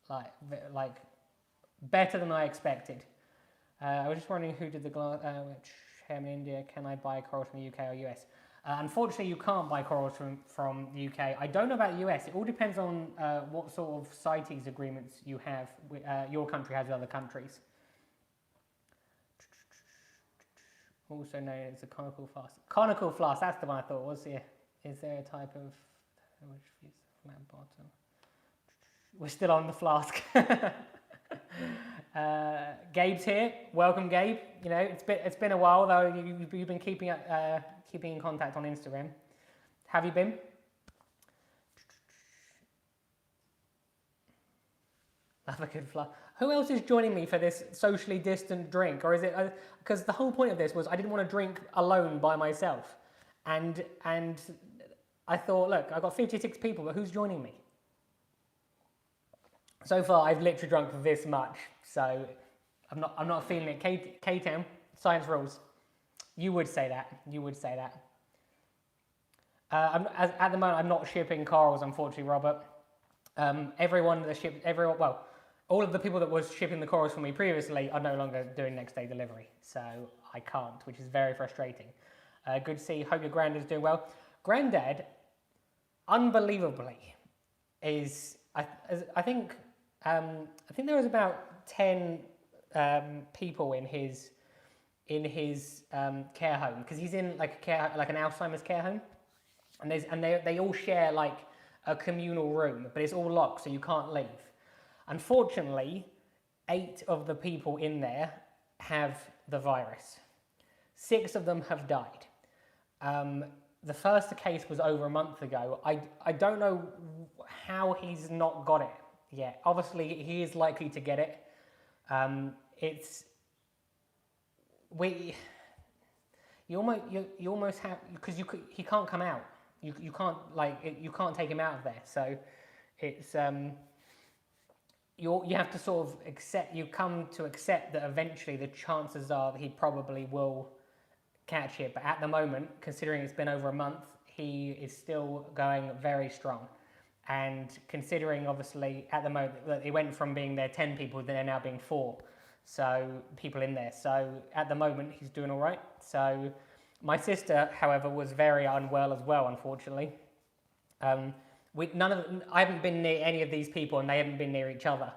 like better than I expected. I was just wondering who did the glass. Which ham in India? Can I buy corals from the UK or US? Unfortunately, you can't buy corals from the UK. I don't know about the US. It all depends on what sort of CITES agreements you have. Your country has with other countries. Also known as a conical flask. Conical flask, that's the one I thought it was. Yeah. Is there a type of which is flat bottom? We're still on the flask. Gabe's here. Welcome, Gabe. You know, it's been a while though. You've been keeping in contact on Instagram. Have you been? Love a good fly. Who else is joining me for this socially distant drink, or is it because the whole point of this was I didn't want to drink alone by myself, and I thought, look, I've got 56 people, but who's joining me? So far, I've literally drunk this much, so I'm not feeling it. K-Town, science rules. You would say that. You would say that. At the moment, I'm not shipping corals, unfortunately, Robert. All of the people that was shipping the corals for me previously are no longer doing next day delivery, so I can't, which is very frustrating. Good to see. Hope your granddad's doing well. Granddad, unbelievably, is I think I think there was about 10 people in his care home, because he's in like an Alzheimer's care home, and they all share like a communal room, but it's all locked, so you can't leave. Unfortunately, 8 of the people in there have the virus. 6 of them have died. The first case was over a month ago. I don't know how he's not got it yet. Obviously, he is likely to get it. You almost have, because he can't come out. You can't you can't take him out of there. So it's you have to sort of accept. You come to accept that eventually the chances are that he probably will catch it. But at the moment, considering it's been over a month, he is still going very strong. And considering obviously at the moment that it went from being there 10 people, then they're now being 4. So people in there. So at the moment he's doing all right. So my sister, however, was very unwell as well, unfortunately. I haven't been near any of these people, and they haven't been near each other.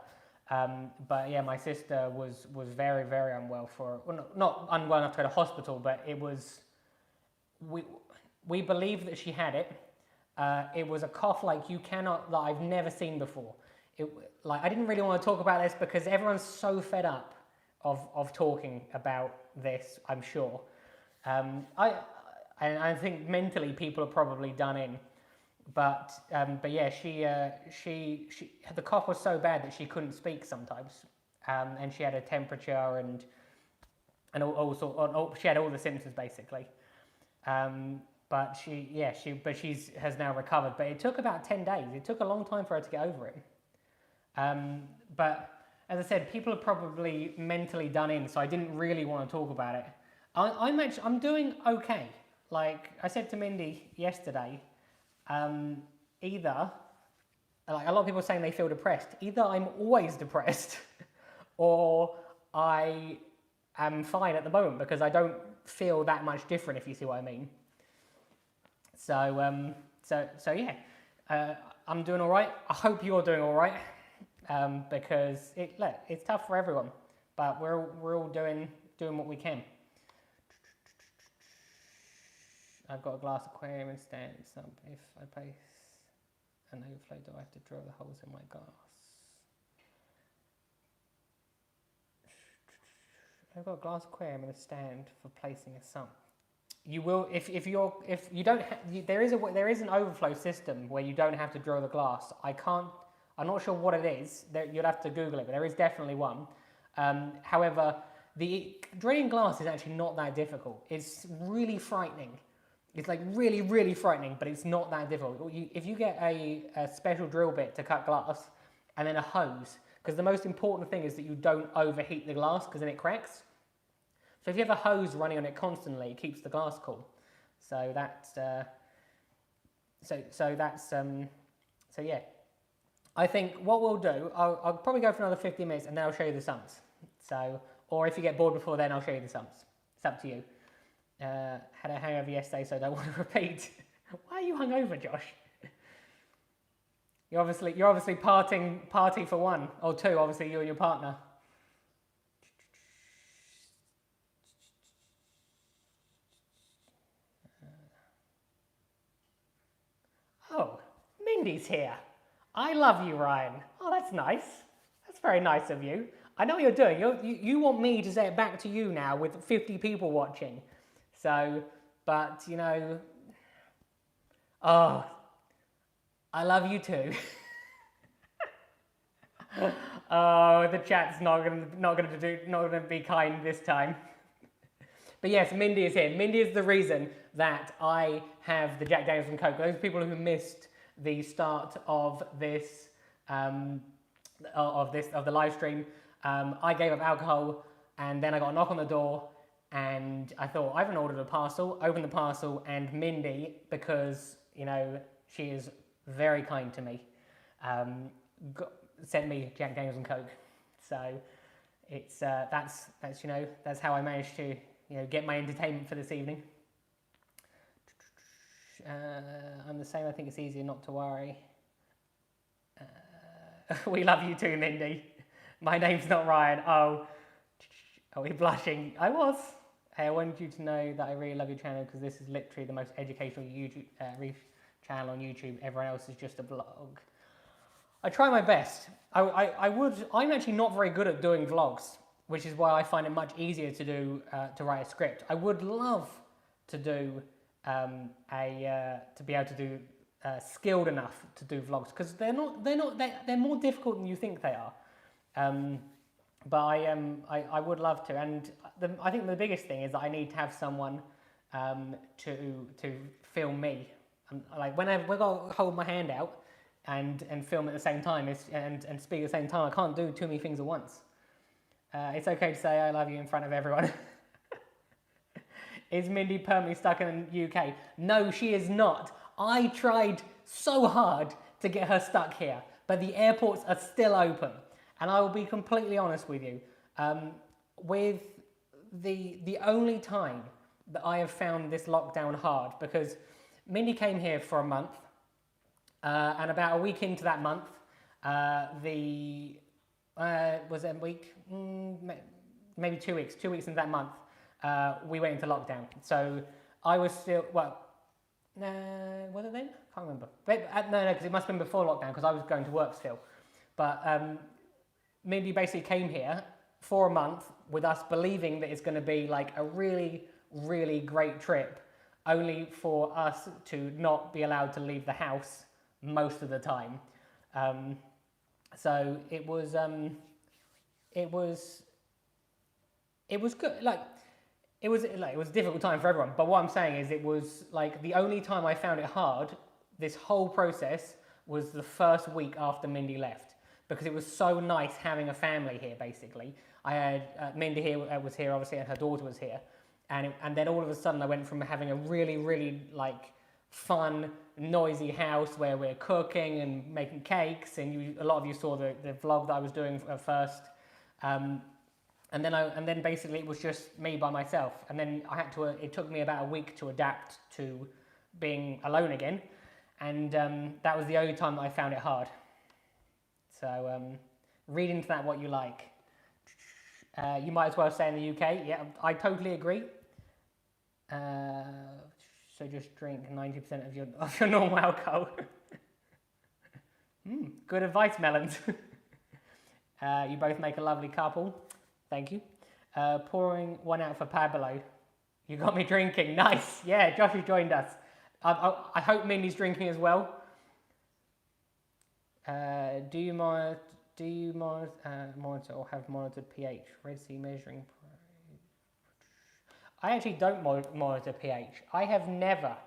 But yeah, my sister was very, very unwell not unwell enough to go to hospital, but it was, we believe that she had it. It was a cough that I've never seen before. I didn't really want to talk about this because everyone's so fed up of talking about this, I'm sure. I think mentally people are probably done in. But yeah, she the cough was so bad that she couldn't speak sometimes, and she had a temperature and she had all the symptoms basically. But she has now recovered. But it took about 10 days. It took a long time for her to get over it. But as I said, people are probably mentally done in, so I didn't really want to talk about it. I'm doing okay. Like I said to Mindy yesterday. Either, like a lot of people are saying they feel depressed, either I'm always depressed or I am fine at the moment because I don't feel that much different, if you see what I mean. So yeah, I'm doing all right. I hope you're doing all right, because it's tough for everyone, but we're all doing what we can. I've got a glass aquarium and stand. So if I place an overflow, do I have to drill the holes in my glass? I've got a glass aquarium and a stand for placing a sump. You will if you don't there is an overflow system where you don't have to drill the glass. I'm not sure what it is. You'll have to Google it, but there is definitely one. However, the drilling glass is actually not that difficult. It's really frightening. It's like really, really frightening, but it's not that difficult. If you get a special drill bit to cut glass and then a hose, because the most important thing is that you don't overheat the glass because then it cracks. So if you have a hose running on it constantly, it keeps the glass cool. So yeah. I think what we'll do, I'll probably go for another 15 minutes and then I'll show you the sumps. So, or if you get bored before then, I'll show you the sumps. It's up to you. Had a hangover yesterday, so I don't want to repeat. Why are you hungover, Josh? You're obviously party for one or two. Obviously, you and your partner. Oh, Mindy's here. I love you, Ryan. Oh, that's nice. That's very nice of you. I know what you're doing. You want me to say it back to you now with 50 people watching. So, but you know, oh, I love you too. Oh, the chat's not gonna be kind this time. But yes, Mindy is here. Mindy is the reason that I have the Jack Daniels and Coke. Those people who missed the start of this of the live stream, I gave up alcohol, and then I got a knock on the door. And I thought, I haven't ordered a parcel, opened the parcel, and Mindy, because, you know, she is very kind to me, sent me Jack Daniels and Coke. So it's, that's how I managed to, get my entertainment for this evening. I'm the same, I think it's easier not to worry. We love you too, Mindy. My name's not Ryan. Oh, are we blushing? I was. Hey, I wanted you to know that I really love your channel because this is literally the most educational YouTube Reef channel on YouTube. Everyone else is just a blog. I try my best. I'm actually not very good at doing vlogs, which is why I find it much easier to do to write a script. I would love to do to be able to do skilled enough to do vlogs because they're more difficult than you think they are. But I would love to, and I think the biggest thing is that I need to have someone to film me. Like when I've got to hold my hand out and film at the same time and speak at the same time, I can't do too many things at once. It's okay to say I love you in front of everyone. Is Mindy permanently stuck in the UK? No, she is not. I tried so hard to get her stuck here, but the airports are still open. And I will be completely honest with you, with the only time that I have found this lockdown hard, because Mindy came here for a month, and about a week into that month, was it a week? Maybe 2 weeks. 2 weeks into that month, we went into lockdown. So I was still, was it then? Can't remember. But, no, because it must have been before lockdown, because I was going to work still. But Mindy basically came here for a month with us believing that it's going to be like a really, really great trip, only for us to not be allowed to leave the house most of the time. So it was good. It was a difficult time for everyone. But what I'm saying is, it was like the only time I found it hard. This whole process was the first week after Mindy left, because it was so nice having a family here. Basically, I had Mindy here was here obviously, and her daughter was here, and then all of a sudden I went from having a really, really like fun, noisy house where we're cooking and making cakes, and a lot of you saw the vlog that I was doing at first, and then basically it was just me by myself, and then it took me about a week to adapt to being alone again, and that was the only time that I found it hard. So read into that what you like. You might as well stay in the UK. Yeah, I totally agree. So just drink 90% of your normal alcohol. Good advice, Melons. You both make a lovely couple. Thank you. Pouring one out for Pablo. You got me drinking. Nice. Yeah, Josh has joined us. I hope Mindy's drinking as well. Do you monitor or have monitored pH? Red Sea measuring. I actually don't monitor pH. I have never.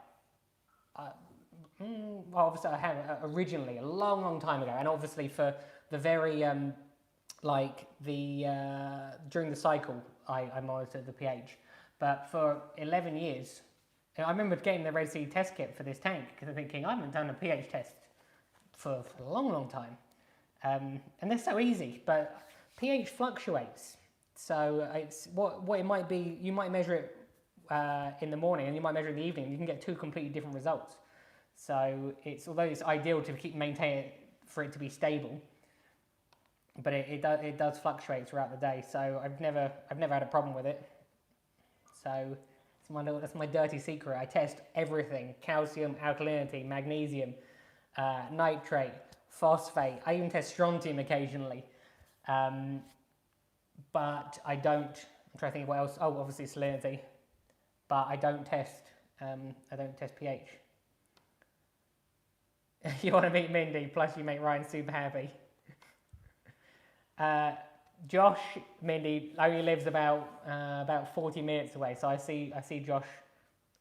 Well, obviously I have originally a long time ago, and obviously for the very during the cycle I monitored the pH. But for 11 years, I remember getting the Red Sea test kit for this tank because I'm thinking I haven't done a pH test for a long time, and they're so easy, but pH fluctuates, so it's what it might be. You might measure it in the morning and you might measure it in the evening, and you can get two completely different results. So although it's ideal to maintain it for it to be stable, but it does fluctuate throughout the day. So I've never had a problem with it. So that's my dirty secret. I test everything: calcium, alkalinity, magnesium, nitrate, phosphate. I even test strontium occasionally, but I don't. I'm trying to think what else. Oh, obviously salinity, but I don't test pH. You want to meet Mindy? Plus, you make Ryan super happy. Josh, Mindy only lives about 40 minutes away, so I see Josh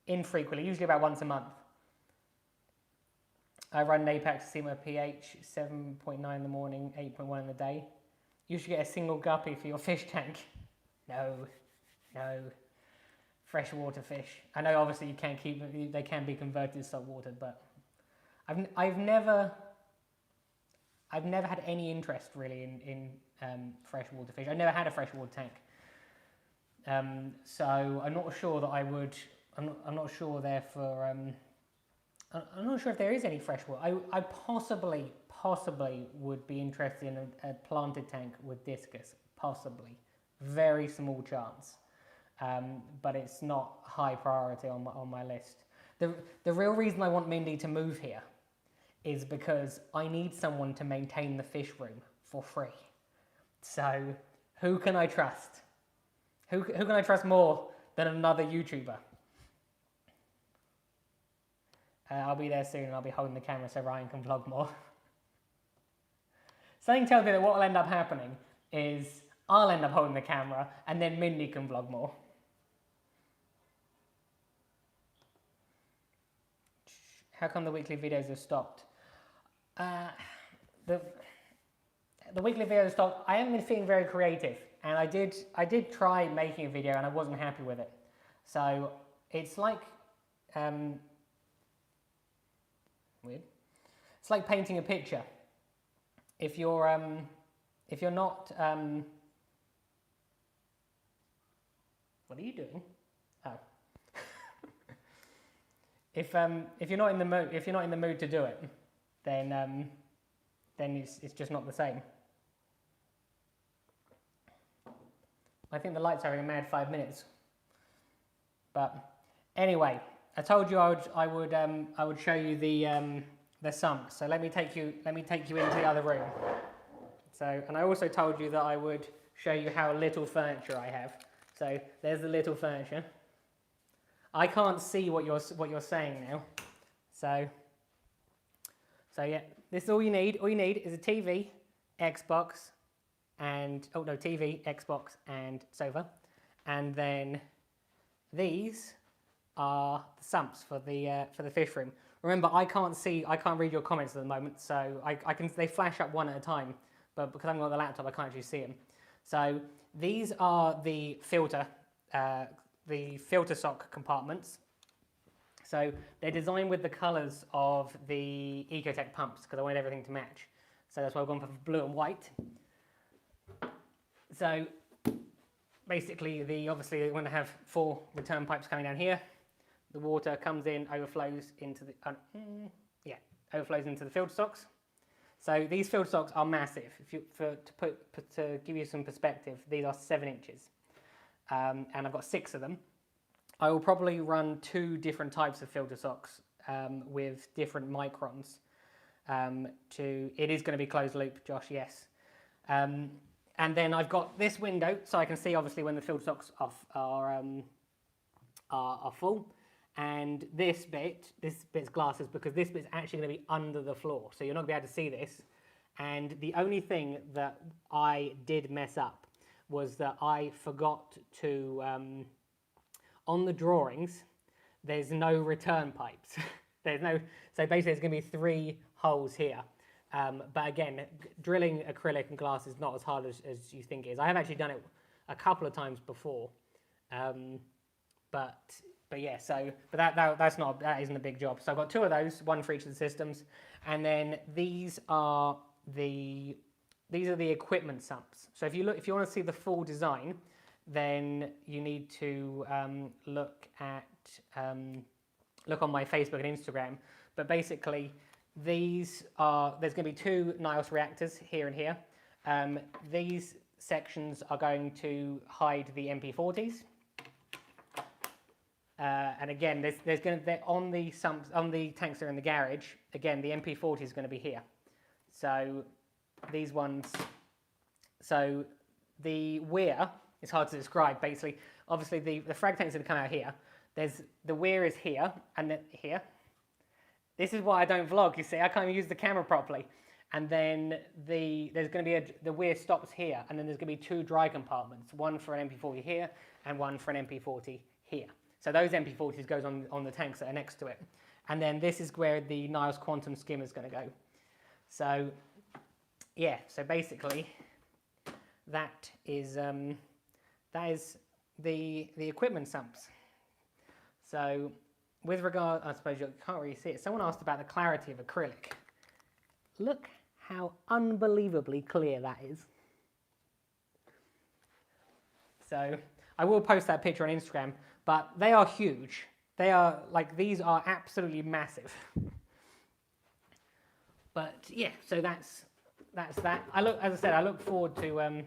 infrequently, usually about once a month. I run NAPAC to see my pH, 7.9 in the morning, 8.1 in the day. You should get a single guppy for your fish tank. No. Freshwater fish. I know obviously you can't keep them, they can be converted to saltwater, but I've never had any interest really in freshwater fish. I never had a freshwater tank. So I'm not sure that I would, I'm not sure therefore, I'm not sure if there is any freshwater. I possibly possibly would be interested in a planted tank with discus, possibly. Very small chance, but it's not high priority on my list. The real reason I want Mindy to move here is because I need someone to maintain the fish room for free. So who can I trust? Who can I trust more than another YouTuber? I'll be there soon and I'll be holding the camera so Ryan can vlog more. Something tells me that what will end up happening is I'll end up holding the camera and then Mindy can vlog more. How come the weekly videos have stopped? The weekly videos stopped. I haven't been feeling very creative, and I did try making a video and I wasn't happy with it. So it's like weird. It's like painting a picture. If you're not what are you doing? Oh. If you're not in the mood to do it, then it's just not the same. I think the light's having a mad 5 minutes. But anyway, I told you I would show you the sump. So let me take you into the other room. So, and I also told you that I would show you how little furniture I have. So there's the little furniture. I can't see what you're saying now. So yeah, this is all you need. All you need is a TV, Xbox, and TV, Xbox, and sofa, and then these are the sumps for the fish room. Remember, I can't read your comments at the moment, so they flash up one at a time, but because I'm on the laptop, I can't actually see them. So these are the filter sock compartments. So they're designed with the colours of the Ecotech pumps because I wanted everything to match. So that's why I've gone for blue and white. So basically, obviously we're going to have 4 return pipes coming down here. The water comes in, overflows into the filter socks. So these filter socks are massive. To give you some perspective, these are 7 inches, and I've got 6 of them. I will probably run 2 different types of filter socks with different microns. It is going to be closed loop, Josh. Yes. And then I've got this window, so I can see obviously when the filter socks are full. And this bit's glasses because this bit's actually going to be under the floor, so you're not going to be able to see this. And the only thing that I did mess up was that I forgot to, on the drawings, there's no return pipes. So basically there's going to be 3 holes here. But again, drilling acrylic and glass is not as hard as you think it is. I have actually done it a couple of times before, but yeah. So, that isn't a big job. So I've got 2 of those, 1 for each of the systems, and then these are the equipment sumps. So if you want to see the full design, then you need to look on my Facebook and Instagram. But basically, there's going to be 2 NIOS reactors here and here. These sections are going to hide the MP40s. And again, on the sumps, on the tanks that are in the garage, again, the MP40 is going to be here. So these ones, so the weir is hard to describe, basically. Obviously, the frag tanks are going to come out here. The weir is here, and then here. This is why I don't vlog, you see. I can't even use the camera properly. And then there's going to be the weir stops here, and then there's going to be 2 dry compartments, one for an MP40 here, and one for an MP40 here. So those MP40s goes on the tanks that are next to it. And then this is where the NIOS quantum skimmer is going to go. So, yeah, so basically, that is the equipment sumps. So, with regard, I suppose you can't really see it. Someone asked about the clarity of acrylic. Look how unbelievably clear that is. So, I will post that picture on Instagram, but they are huge. These are absolutely massive. But yeah, so that's that. As I said, I look forward to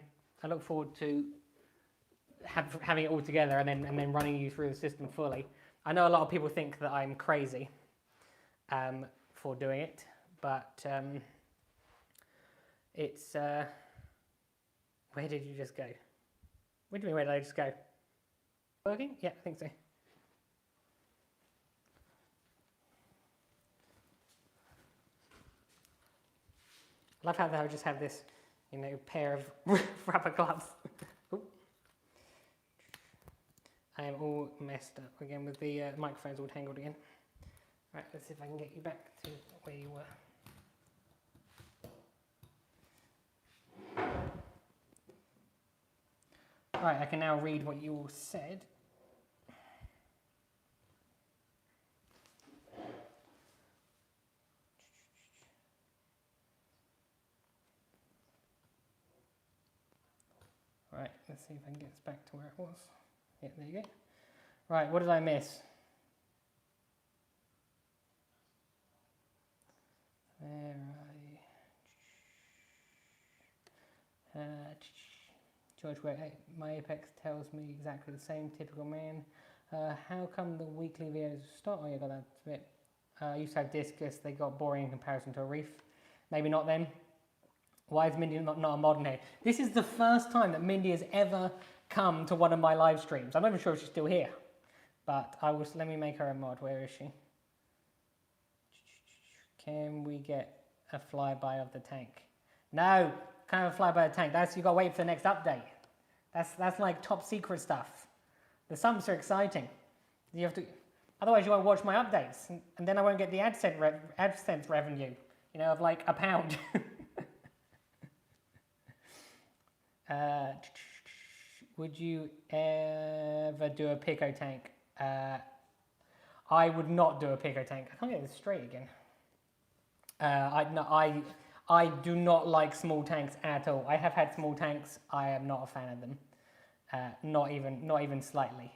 having it all together and then running you through the system fully. I know a lot of people think that I'm crazy for doing it, but it's where did you just go? What do you mean, where did I just go? Working? Yeah, I think so. I love how I just have this, pair of rubber gloves. I am all messed up again with the microphones all tangled again. Right, let's see if I can get you back to where you were. Right, I can now read what you all said. Right, let's see if I can get us back to where it was. Yeah, there you go. Right, what did I miss? Where are you? George, my Apex tells me exactly the same, typical man. How come the weekly videos start? Oh, yeah, got that bit. I used to have Discus, they got boring in comparison to a Reef. Maybe not then. Why is Mindy not a modern here? This is the first time that Mindy has ever come to one of my live streams. I'm not even sure if she's still here, but let me make her a mod. Where is she? Can we get a flyby of the tank? No, can't have a flyby of the tank. You got to wait for the next update. That's like top secret stuff. The sumps are exciting. You have to, otherwise you won't watch my updates, and then I won't get the AdSense revenue, of like £1. Would you ever do a Pico tank? I would not do a Pico tank. I can't get this straight again. I do not like small tanks at all. I have had small tanks. I am not a fan of them. Not even slightly.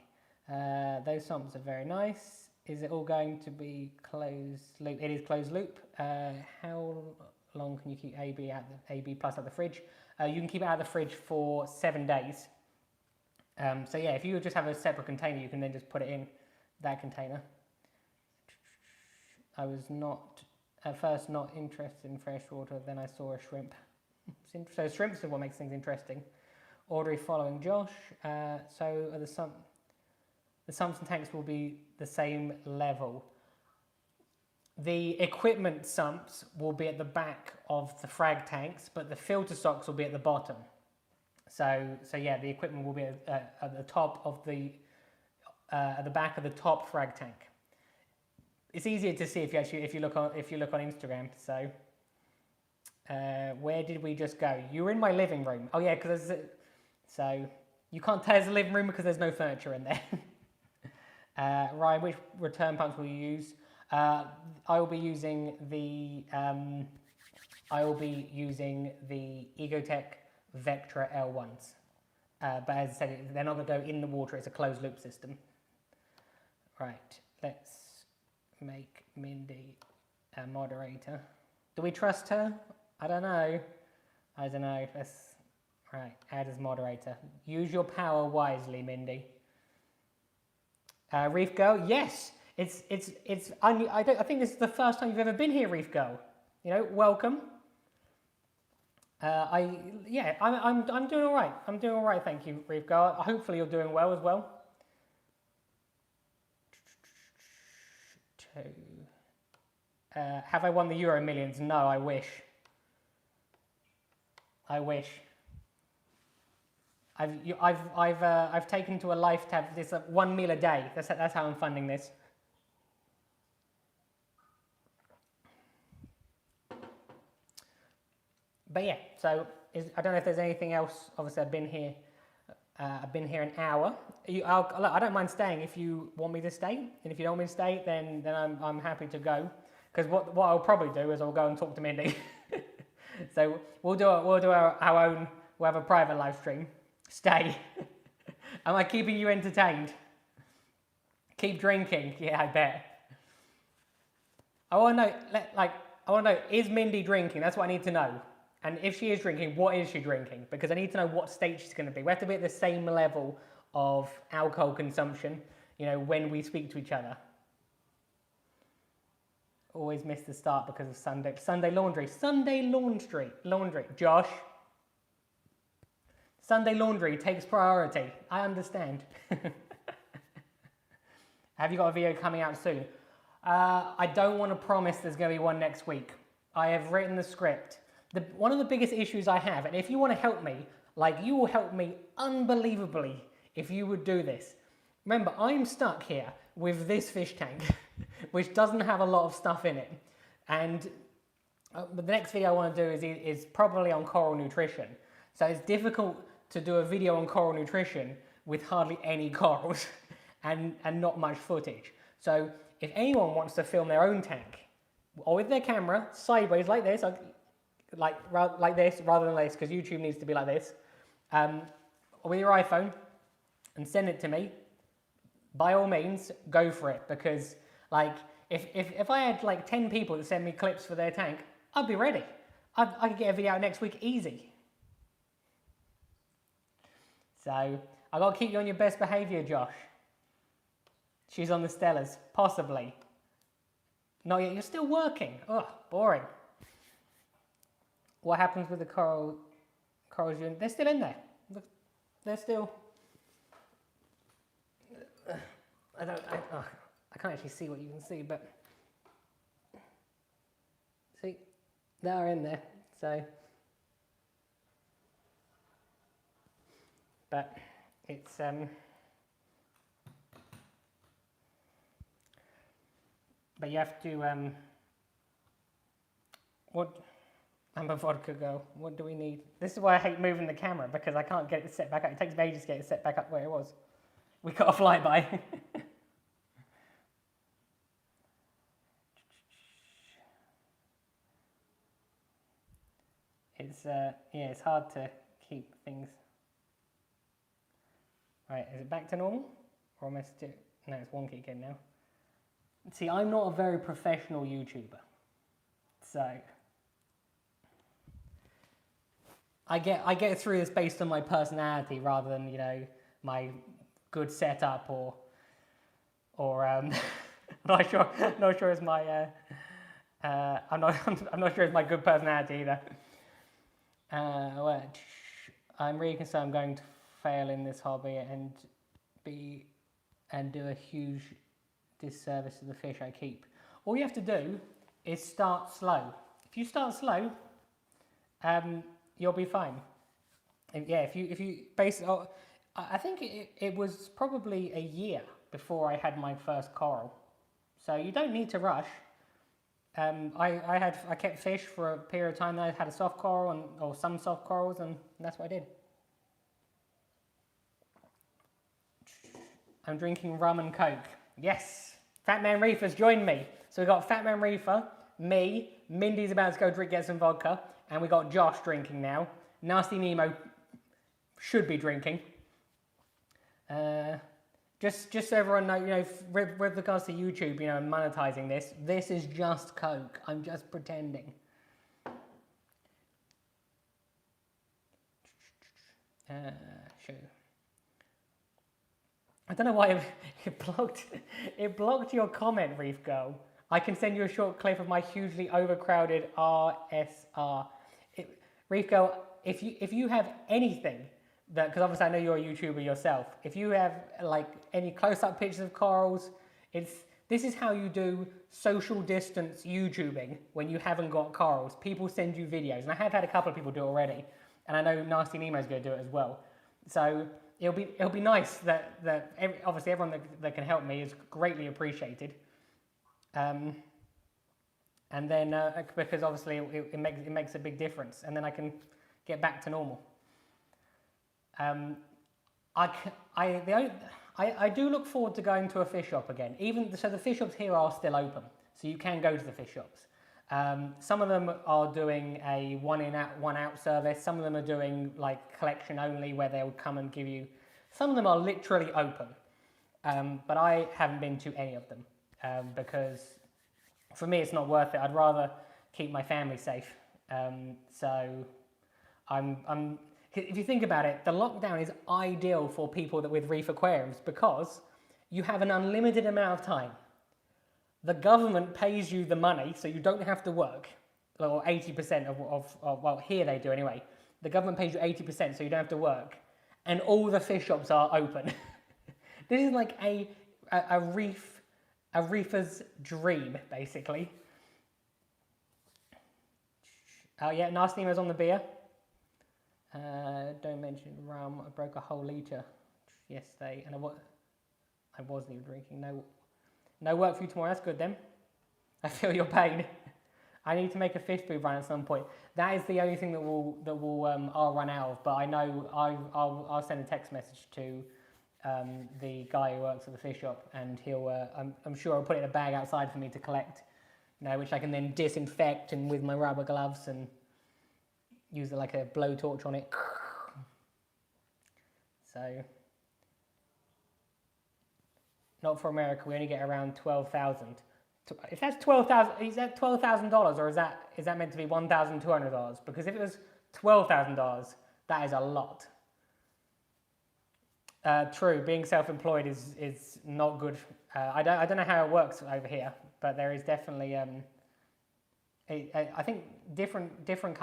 Those sumps are very nice. Is it all going to be closed loop? It is closed loop. How long can you keep AB plus out the fridge? You can keep it out of the fridge for 7 days. So yeah, if you just have a separate container, you can then just put it in that container. I was at first not interested in fresh water, then I saw a shrimp. So shrimps are what makes things interesting. Audrey following Josh. So the sumps and tanks will be the same level. The equipment sumps will be at the back of the frag tanks, but the filter socks will be at the bottom. So yeah, the equipment will be at the top of at the back of the top frag tank. It's easier to see if you look on Instagram. So where did we just go? You were in my living room. Oh yeah, so you can't tell it's a living room because there's no furniture in there. Ryan, which return pumps will you use? I will be using the Ecotech Vectra L1s. But as I said, they're not going to go in the water. It's a closed loop system. Right, let's make Mindy a moderator. Do we trust her? I don't know. Right, add as moderator. Use your power wisely, Mindy. Reef Girl, yes. I think this is the first time you've ever been here, Reef Girl. Welcome. I'm doing all right. I'm doing all right, thank you, Reef Girl. Hopefully you're doing well as well. Have I won the Euro Millions? No, I wish. I've taken to a life to have this 1 meal a day. That's how I'm funding this. But yeah, so I don't know if there's anything else. Obviously, I've been here an hour. I don't mind staying if you want me to stay, and if you don't want me to stay, then I'm happy to go. Because what I'll probably do is I'll go and talk to Mindy. So we'll do our own. We'll have a private live stream. Stay. Am I keeping you entertained? Keep drinking. Yeah, I bet. Oh no, I want to know, is Mindy drinking? That's what I need to know. And if she is drinking, what is she drinking? Because I need to know what state she's going to be. We have to be at the same level of alcohol consumption, you know, when we speak to each other. Always miss the start because of Sunday laundry. Sunday laundry. Josh. Sunday laundry takes priority. I understand. Have you got a video coming out soon? I don't want to promise there's going to be one next week. I have written the script. One of the biggest issues I have, and if you want to help me, like you will help me unbelievably if you would do this. Remember, I'm stuck here with this fish tank, which doesn't have a lot of stuff in it. And but the next video I want to do is probably on coral nutrition. So it's difficult to do a video on coral nutrition with hardly any corals and not much footage. So if anyone wants to film their own tank, or with their camera, sideways like this, like this rather than this, because YouTube needs to be like this, or with your iPhone, and send it to me, by all means, go for it. Because like, if I had like 10 people that send me clips for their tank, I'd be ready. I could get a video out next week easy. So I got to keep you on your best behaviour, Josh. She's on the Stellas, possibly. Not yet. You're still working. Ugh, boring. What happens with the corals? They're still in there. They're still. I can't actually see what you can see, but see, they are in there. So, but it's but you have to what? I'm a vodka girl. What do we need? This is why I hate moving the camera, because I can't get it set back up. It takes me ages to get it set back up where it was. We got a flyby. It's yeah, it's hard to keep things. Right, is it back to normal? Or am I still? No, it's wonky again now. See, I'm not a very professional YouTuber, so I get through this based on my personality rather than, you know, my good setup or not sure it's my I'm not sure it's my good personality either. I'm really concerned I'm going to fail in this hobby and do a huge disservice to the fish I keep. All you have to do is start slow. If you start slow, you'll be fine. If you base it on, I think it was probably a year before I had my first coral, so you don't need to rush. I kept fish for a period of time. Then I had a soft coral or some soft corals, and that's what I did. I'm drinking rum and coke. Yes, Fat Man Reef has joined me. So we got Fat Man Reefer, me, Mindy's about to go get some vodka, and we got Josh drinking now. Nasty Nemo should be drinking. Just so everyone knows, you know, with regards to YouTube, you know, and monetizing this is just coke. I'm just pretending. Show. I don't know why it blocked your comment, Reef Girl. I can send you a short clip of my hugely overcrowded RSR. Reef Girl, if you have anything that, because obviously I know you're a YouTuber yourself, if you have like any close-up pictures of corals, this is how you do social distance YouTubing when you haven't got corals. People send you videos, and I have had a couple of people do it already, and I know Nasty Nemo's going to do it as well. So it'll be nice that obviously everyone that can help me is greatly appreciated. And then because obviously it makes a big difference, and then I can get back to normal. I do look forward to going to a fish shop again. So the fish shops here are still open, so you can go to the fish shops. Some of them are doing a one in one out service. Some of them are doing like collection only, where they'll come and give you. Some of them are literally open, but I haven't been to any of them because for me it's not worth it. I'd rather keep my family safe. So if you think about it, the lockdown is ideal for people with reef aquariums because you have an unlimited amount of time. The government pays you the money, so you don't have to work, or 80% of well, here they do anyway. The government pays you 80%, so you don't have to work, and all the fish shops are open. This is like a reefer's dream, basically. Oh yeah, nasty emails on the beer. Don't mention rum. I broke a whole litre yesterday, and I wasn't even drinking. No work for you tomorrow. That's good then. I feel your pain. I need to make a fish food run at some point. That is the only thing that I'll run out of. But I know I'll send a text message to the guy who works at the fish shop, and he'll I'm sure he'll put it in a bag outside for me to collect. Which I can then disinfect and with my rubber gloves and use like a blowtorch on it. So, not for America. We only get around 12,000. If that's 12,000, is that $12,000 or is that meant to be $1,200? Because if it was $12,000, that is a lot. True, being self-employed is not good. I don't know how it works over here, but there is definitely I think different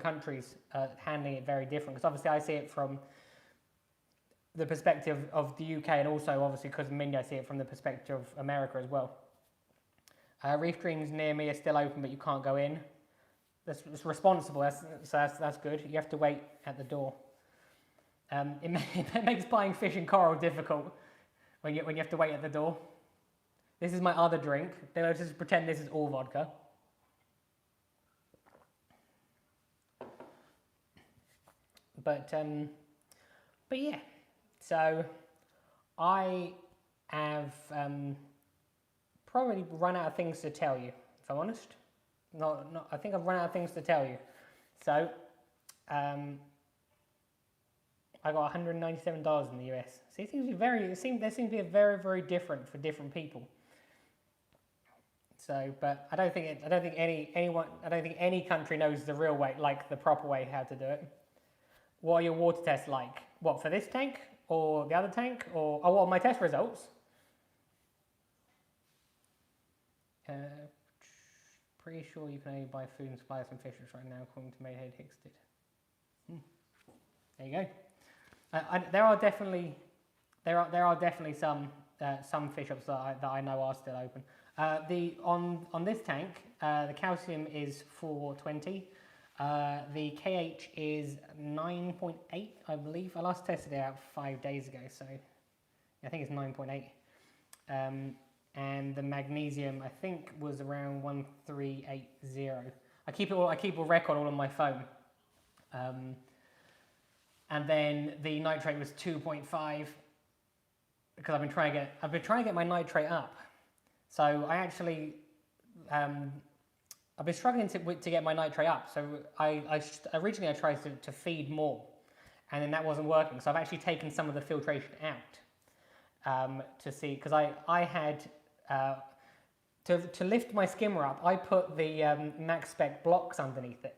countries handling it very different. Because obviously I see it from the perspective of the UK, and also obviously because of Mindy, I see it from the perspective of America as well. Reef Dreams near me are still open, but you can't go in. It's responsible. That's good. You have to wait at the door. It makes buying fish and coral difficult when you have to wait at the door. This is my other drink. Then I'll just pretend this is all vodka. But yeah. So I have probably run out of things to tell you, if I'm honest. I think I've run out of things to tell you. So I got $197 in the US. So it seems to be there seems to be very, very different for different people. So, but I don't think any country knows the real way, like the proper way how to do it. What are your water tests like? What, for this tank or the other tank, or what are my test results? Pretty sure you can only buy food and supplies from fishers right now, according to Mayhead Hicks did. There you go. There are definitely some fish shops that I know are still open. On this tank, the calcium is 420. The KH is 9.8, I believe. I last tested it out 5 days ago, so I think it's 9.8. And the magnesium, I think, was around 1380. I keep a record all on my phone. And then the nitrate was 2.5 because I've been trying to get my nitrate up. So I actually I've been struggling to get my nitrate up. So originally I tried to feed more, and then that wasn't working. So I've actually taken some of the filtration out to see, because I had to lift my skimmer up. I put the max spec blocks underneath it,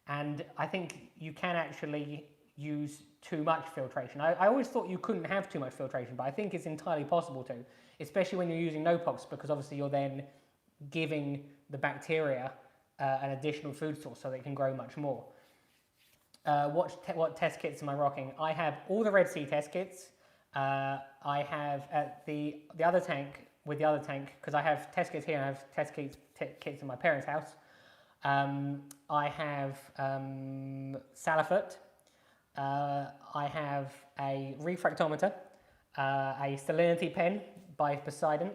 and I think you can actually use too much filtration. I always thought you couldn't have too much filtration, but I think it's entirely possible to, especially when you're using no-pox, because obviously you're then giving the bacteria an additional food source so they can grow much more. What test kits am I rocking? I have all the Red Sea test kits. I have at the other tank, because I have test kits here and I have test kits in my parents' house. I have Salafoot. I have a refractometer, a salinity pen by Poseidon,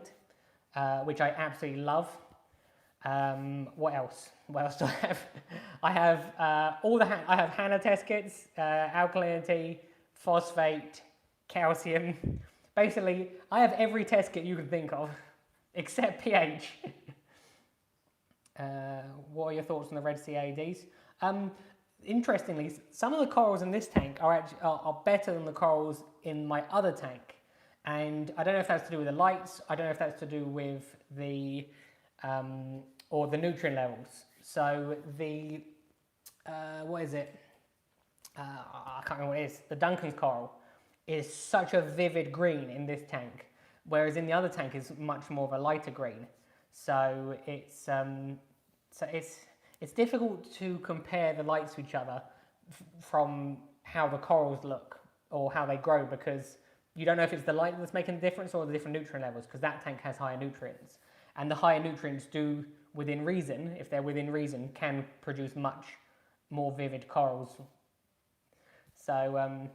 which I absolutely love. What else? What else do I have? I have I have HANA test kits, alkalinity, phosphate, calcium. Basically, I have every test kit you can think of, except pH. What are your thoughts on the Red Sea ADs? Interestingly, some of the corals in this tank are better than the corals in my other tank, and I don't know if that's to do with the lights. I don't know if that's to do with the or the nutrient levels. So the what is it? I can't remember what it is. The Duncan's coral is such a vivid green in this tank, whereas in the other tank is much more of a lighter green. So it's difficult to compare the lights to each other from how the corals look or how they grow, because you don't know if it's the light that's making the difference or the different nutrient levels, because that tank has higher nutrients. And the higher nutrients do, within reason, if they're within reason, can produce much more vivid corals. So,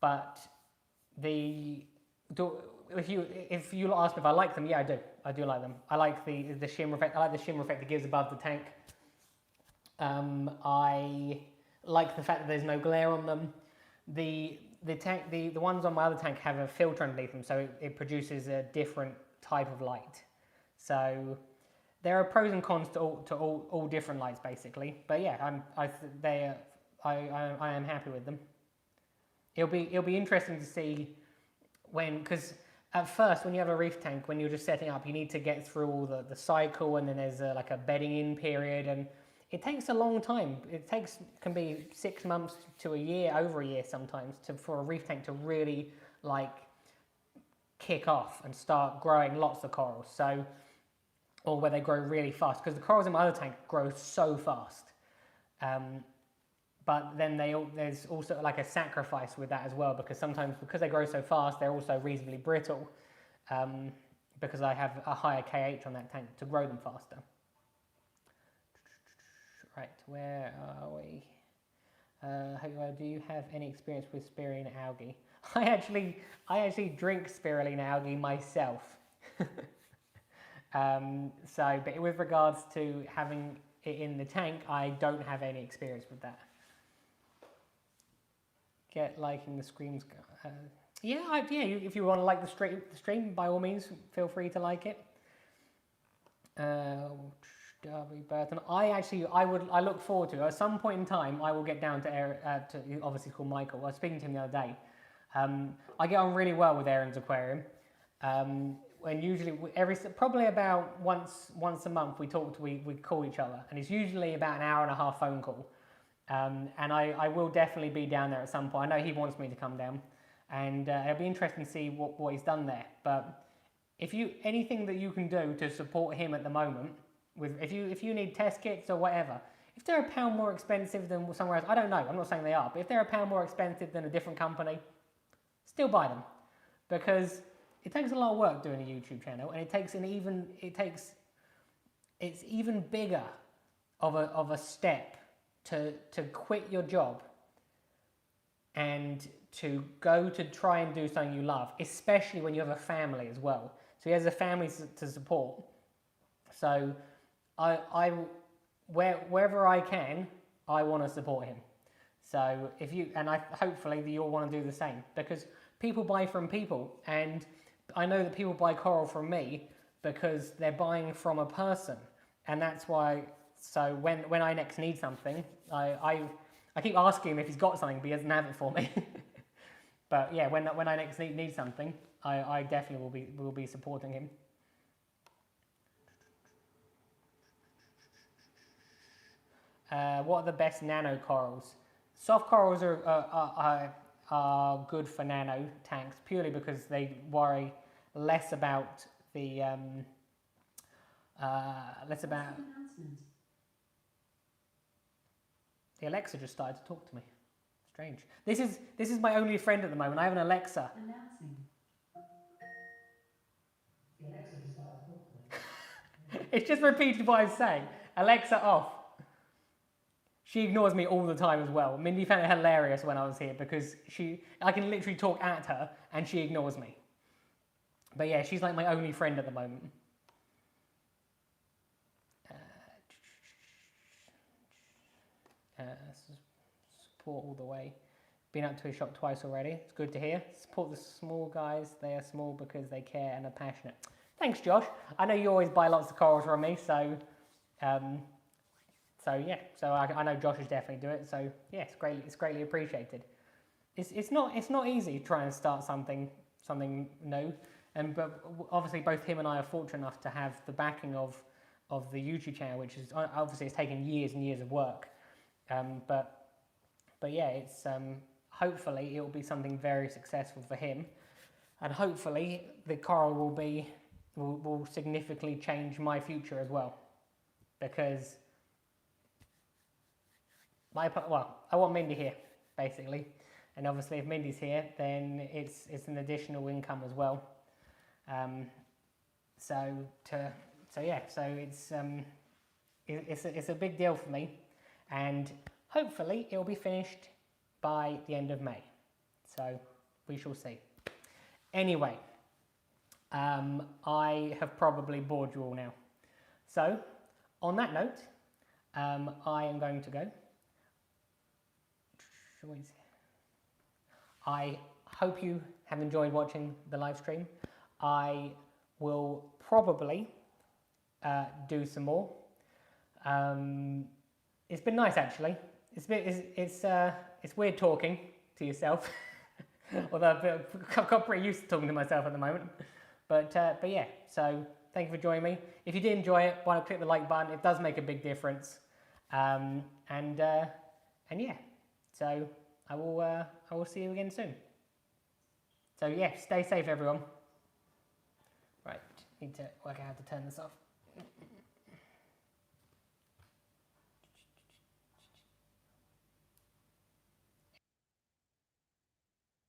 but if you ask me if I like them, yeah, I do. I do like them. I like the shimmer effect. I like the shimmer effect it gives above the tank. I like the fact that there's no glare on them. The ones on my other tank have a filter underneath them, so it produces a different type of light. So there are pros and cons to all different lights, basically. But yeah, I am happy with them. It'll be interesting to see because at first when you have a reef tank, when you're just setting up, you need to get through all the cycle, and then there's like a bedding in period, and it takes a long time. Can be 6 months to a year, over a year sometimes, for a reef tank to really like kick off and start growing lots of corals. So, or where they grow really fast, because the corals in my other tank grow so fast. But then there's also like a sacrifice with that as well, because sometimes because they grow so fast, they're also reasonably brittle, because I have a higher KH on that tank to grow them faster. Right, where are we? Do you have any experience with spirulina algae? I actually drink spirulina algae myself. But with regards to having it in the tank, I don't have any experience with that. Get liking the streams. If you want to like the stream, by all means, feel free to like it. Derby Burton. I look forward to, at some point in time, I will get down to obviously called Michael. I was speaking to him the other day. I get on really well with Aaron's aquarium. When usually probably about once a month we call each other, and it's usually about an hour and a half phone call. And I will definitely be down there at some point. I know he wants me to come down, and it'll be interesting to see what he's done there. But anything that you can do to support him at the moment, if you need test kits or whatever, if they're £1 more expensive than somewhere else, I don't know. I'm not saying they are, but if they're £1 more expensive than a different company, still buy them, because it takes a lot of work doing a YouTube channel, and it's even bigger of a step to quit your job and to go to try and do something you love, especially when you have a family as well. So he has a family to support. So wherever I can, I want to support him. So hopefully you'll want to do the same, because people buy from people, and I know that people buy coral from me because they're buying from a person, and that's why. So when I next need something, I keep asking him if he's got something, but he doesn't have it for me. But yeah, when I next need something, I definitely will be supporting him. What are the best nano corals? Soft corals are good for nano tanks, purely because they worry less about the The Alexa just started to talk to me. Strange. This is my only friend at the moment. I have an Alexa. Announcing. The Alexa just started to talk to me. It's just repeated what I'm saying. Alexa off. She ignores me all the time as well. Mindy found it hilarious when I was here, because I can literally talk at her and she ignores me. But yeah, she's like my only friend at the moment. Support all the way. Been up to his shop twice already. It's good to hear. Support the small guys. They are small because they care and are passionate. Thanks, Josh. I know you always buy lots of corals from me, so yeah. So I know Josh is definitely do it. So yeah, it's greatly appreciated. It's not easy trying to start something new, but obviously both him and I are fortunate enough to have the backing of the YouTube channel, which is obviously it's taken years and years of work. But yeah, it's hopefully it will be something very successful for him, and hopefully the coral will significantly change my future as well, because I want Mindy here basically, and obviously if Mindy's here, then it's an additional income as well. So it's a big deal for me, and hopefully it will be finished by the end of May. So we shall see. Anyway, I have probably bored you all now. So on that note, I am going to go. I hope you have enjoyed watching the live stream. I will probably do some more. It's been nice actually. It's weird talking to yourself, although I've got pretty used to talking to myself at the moment. But yeah, so thank you for joining me. If you did enjoy it, why not click the like button? It does make a big difference. And yeah, so I will see you again soon. So yeah, stay safe everyone. Right, need to work out how to turn this off.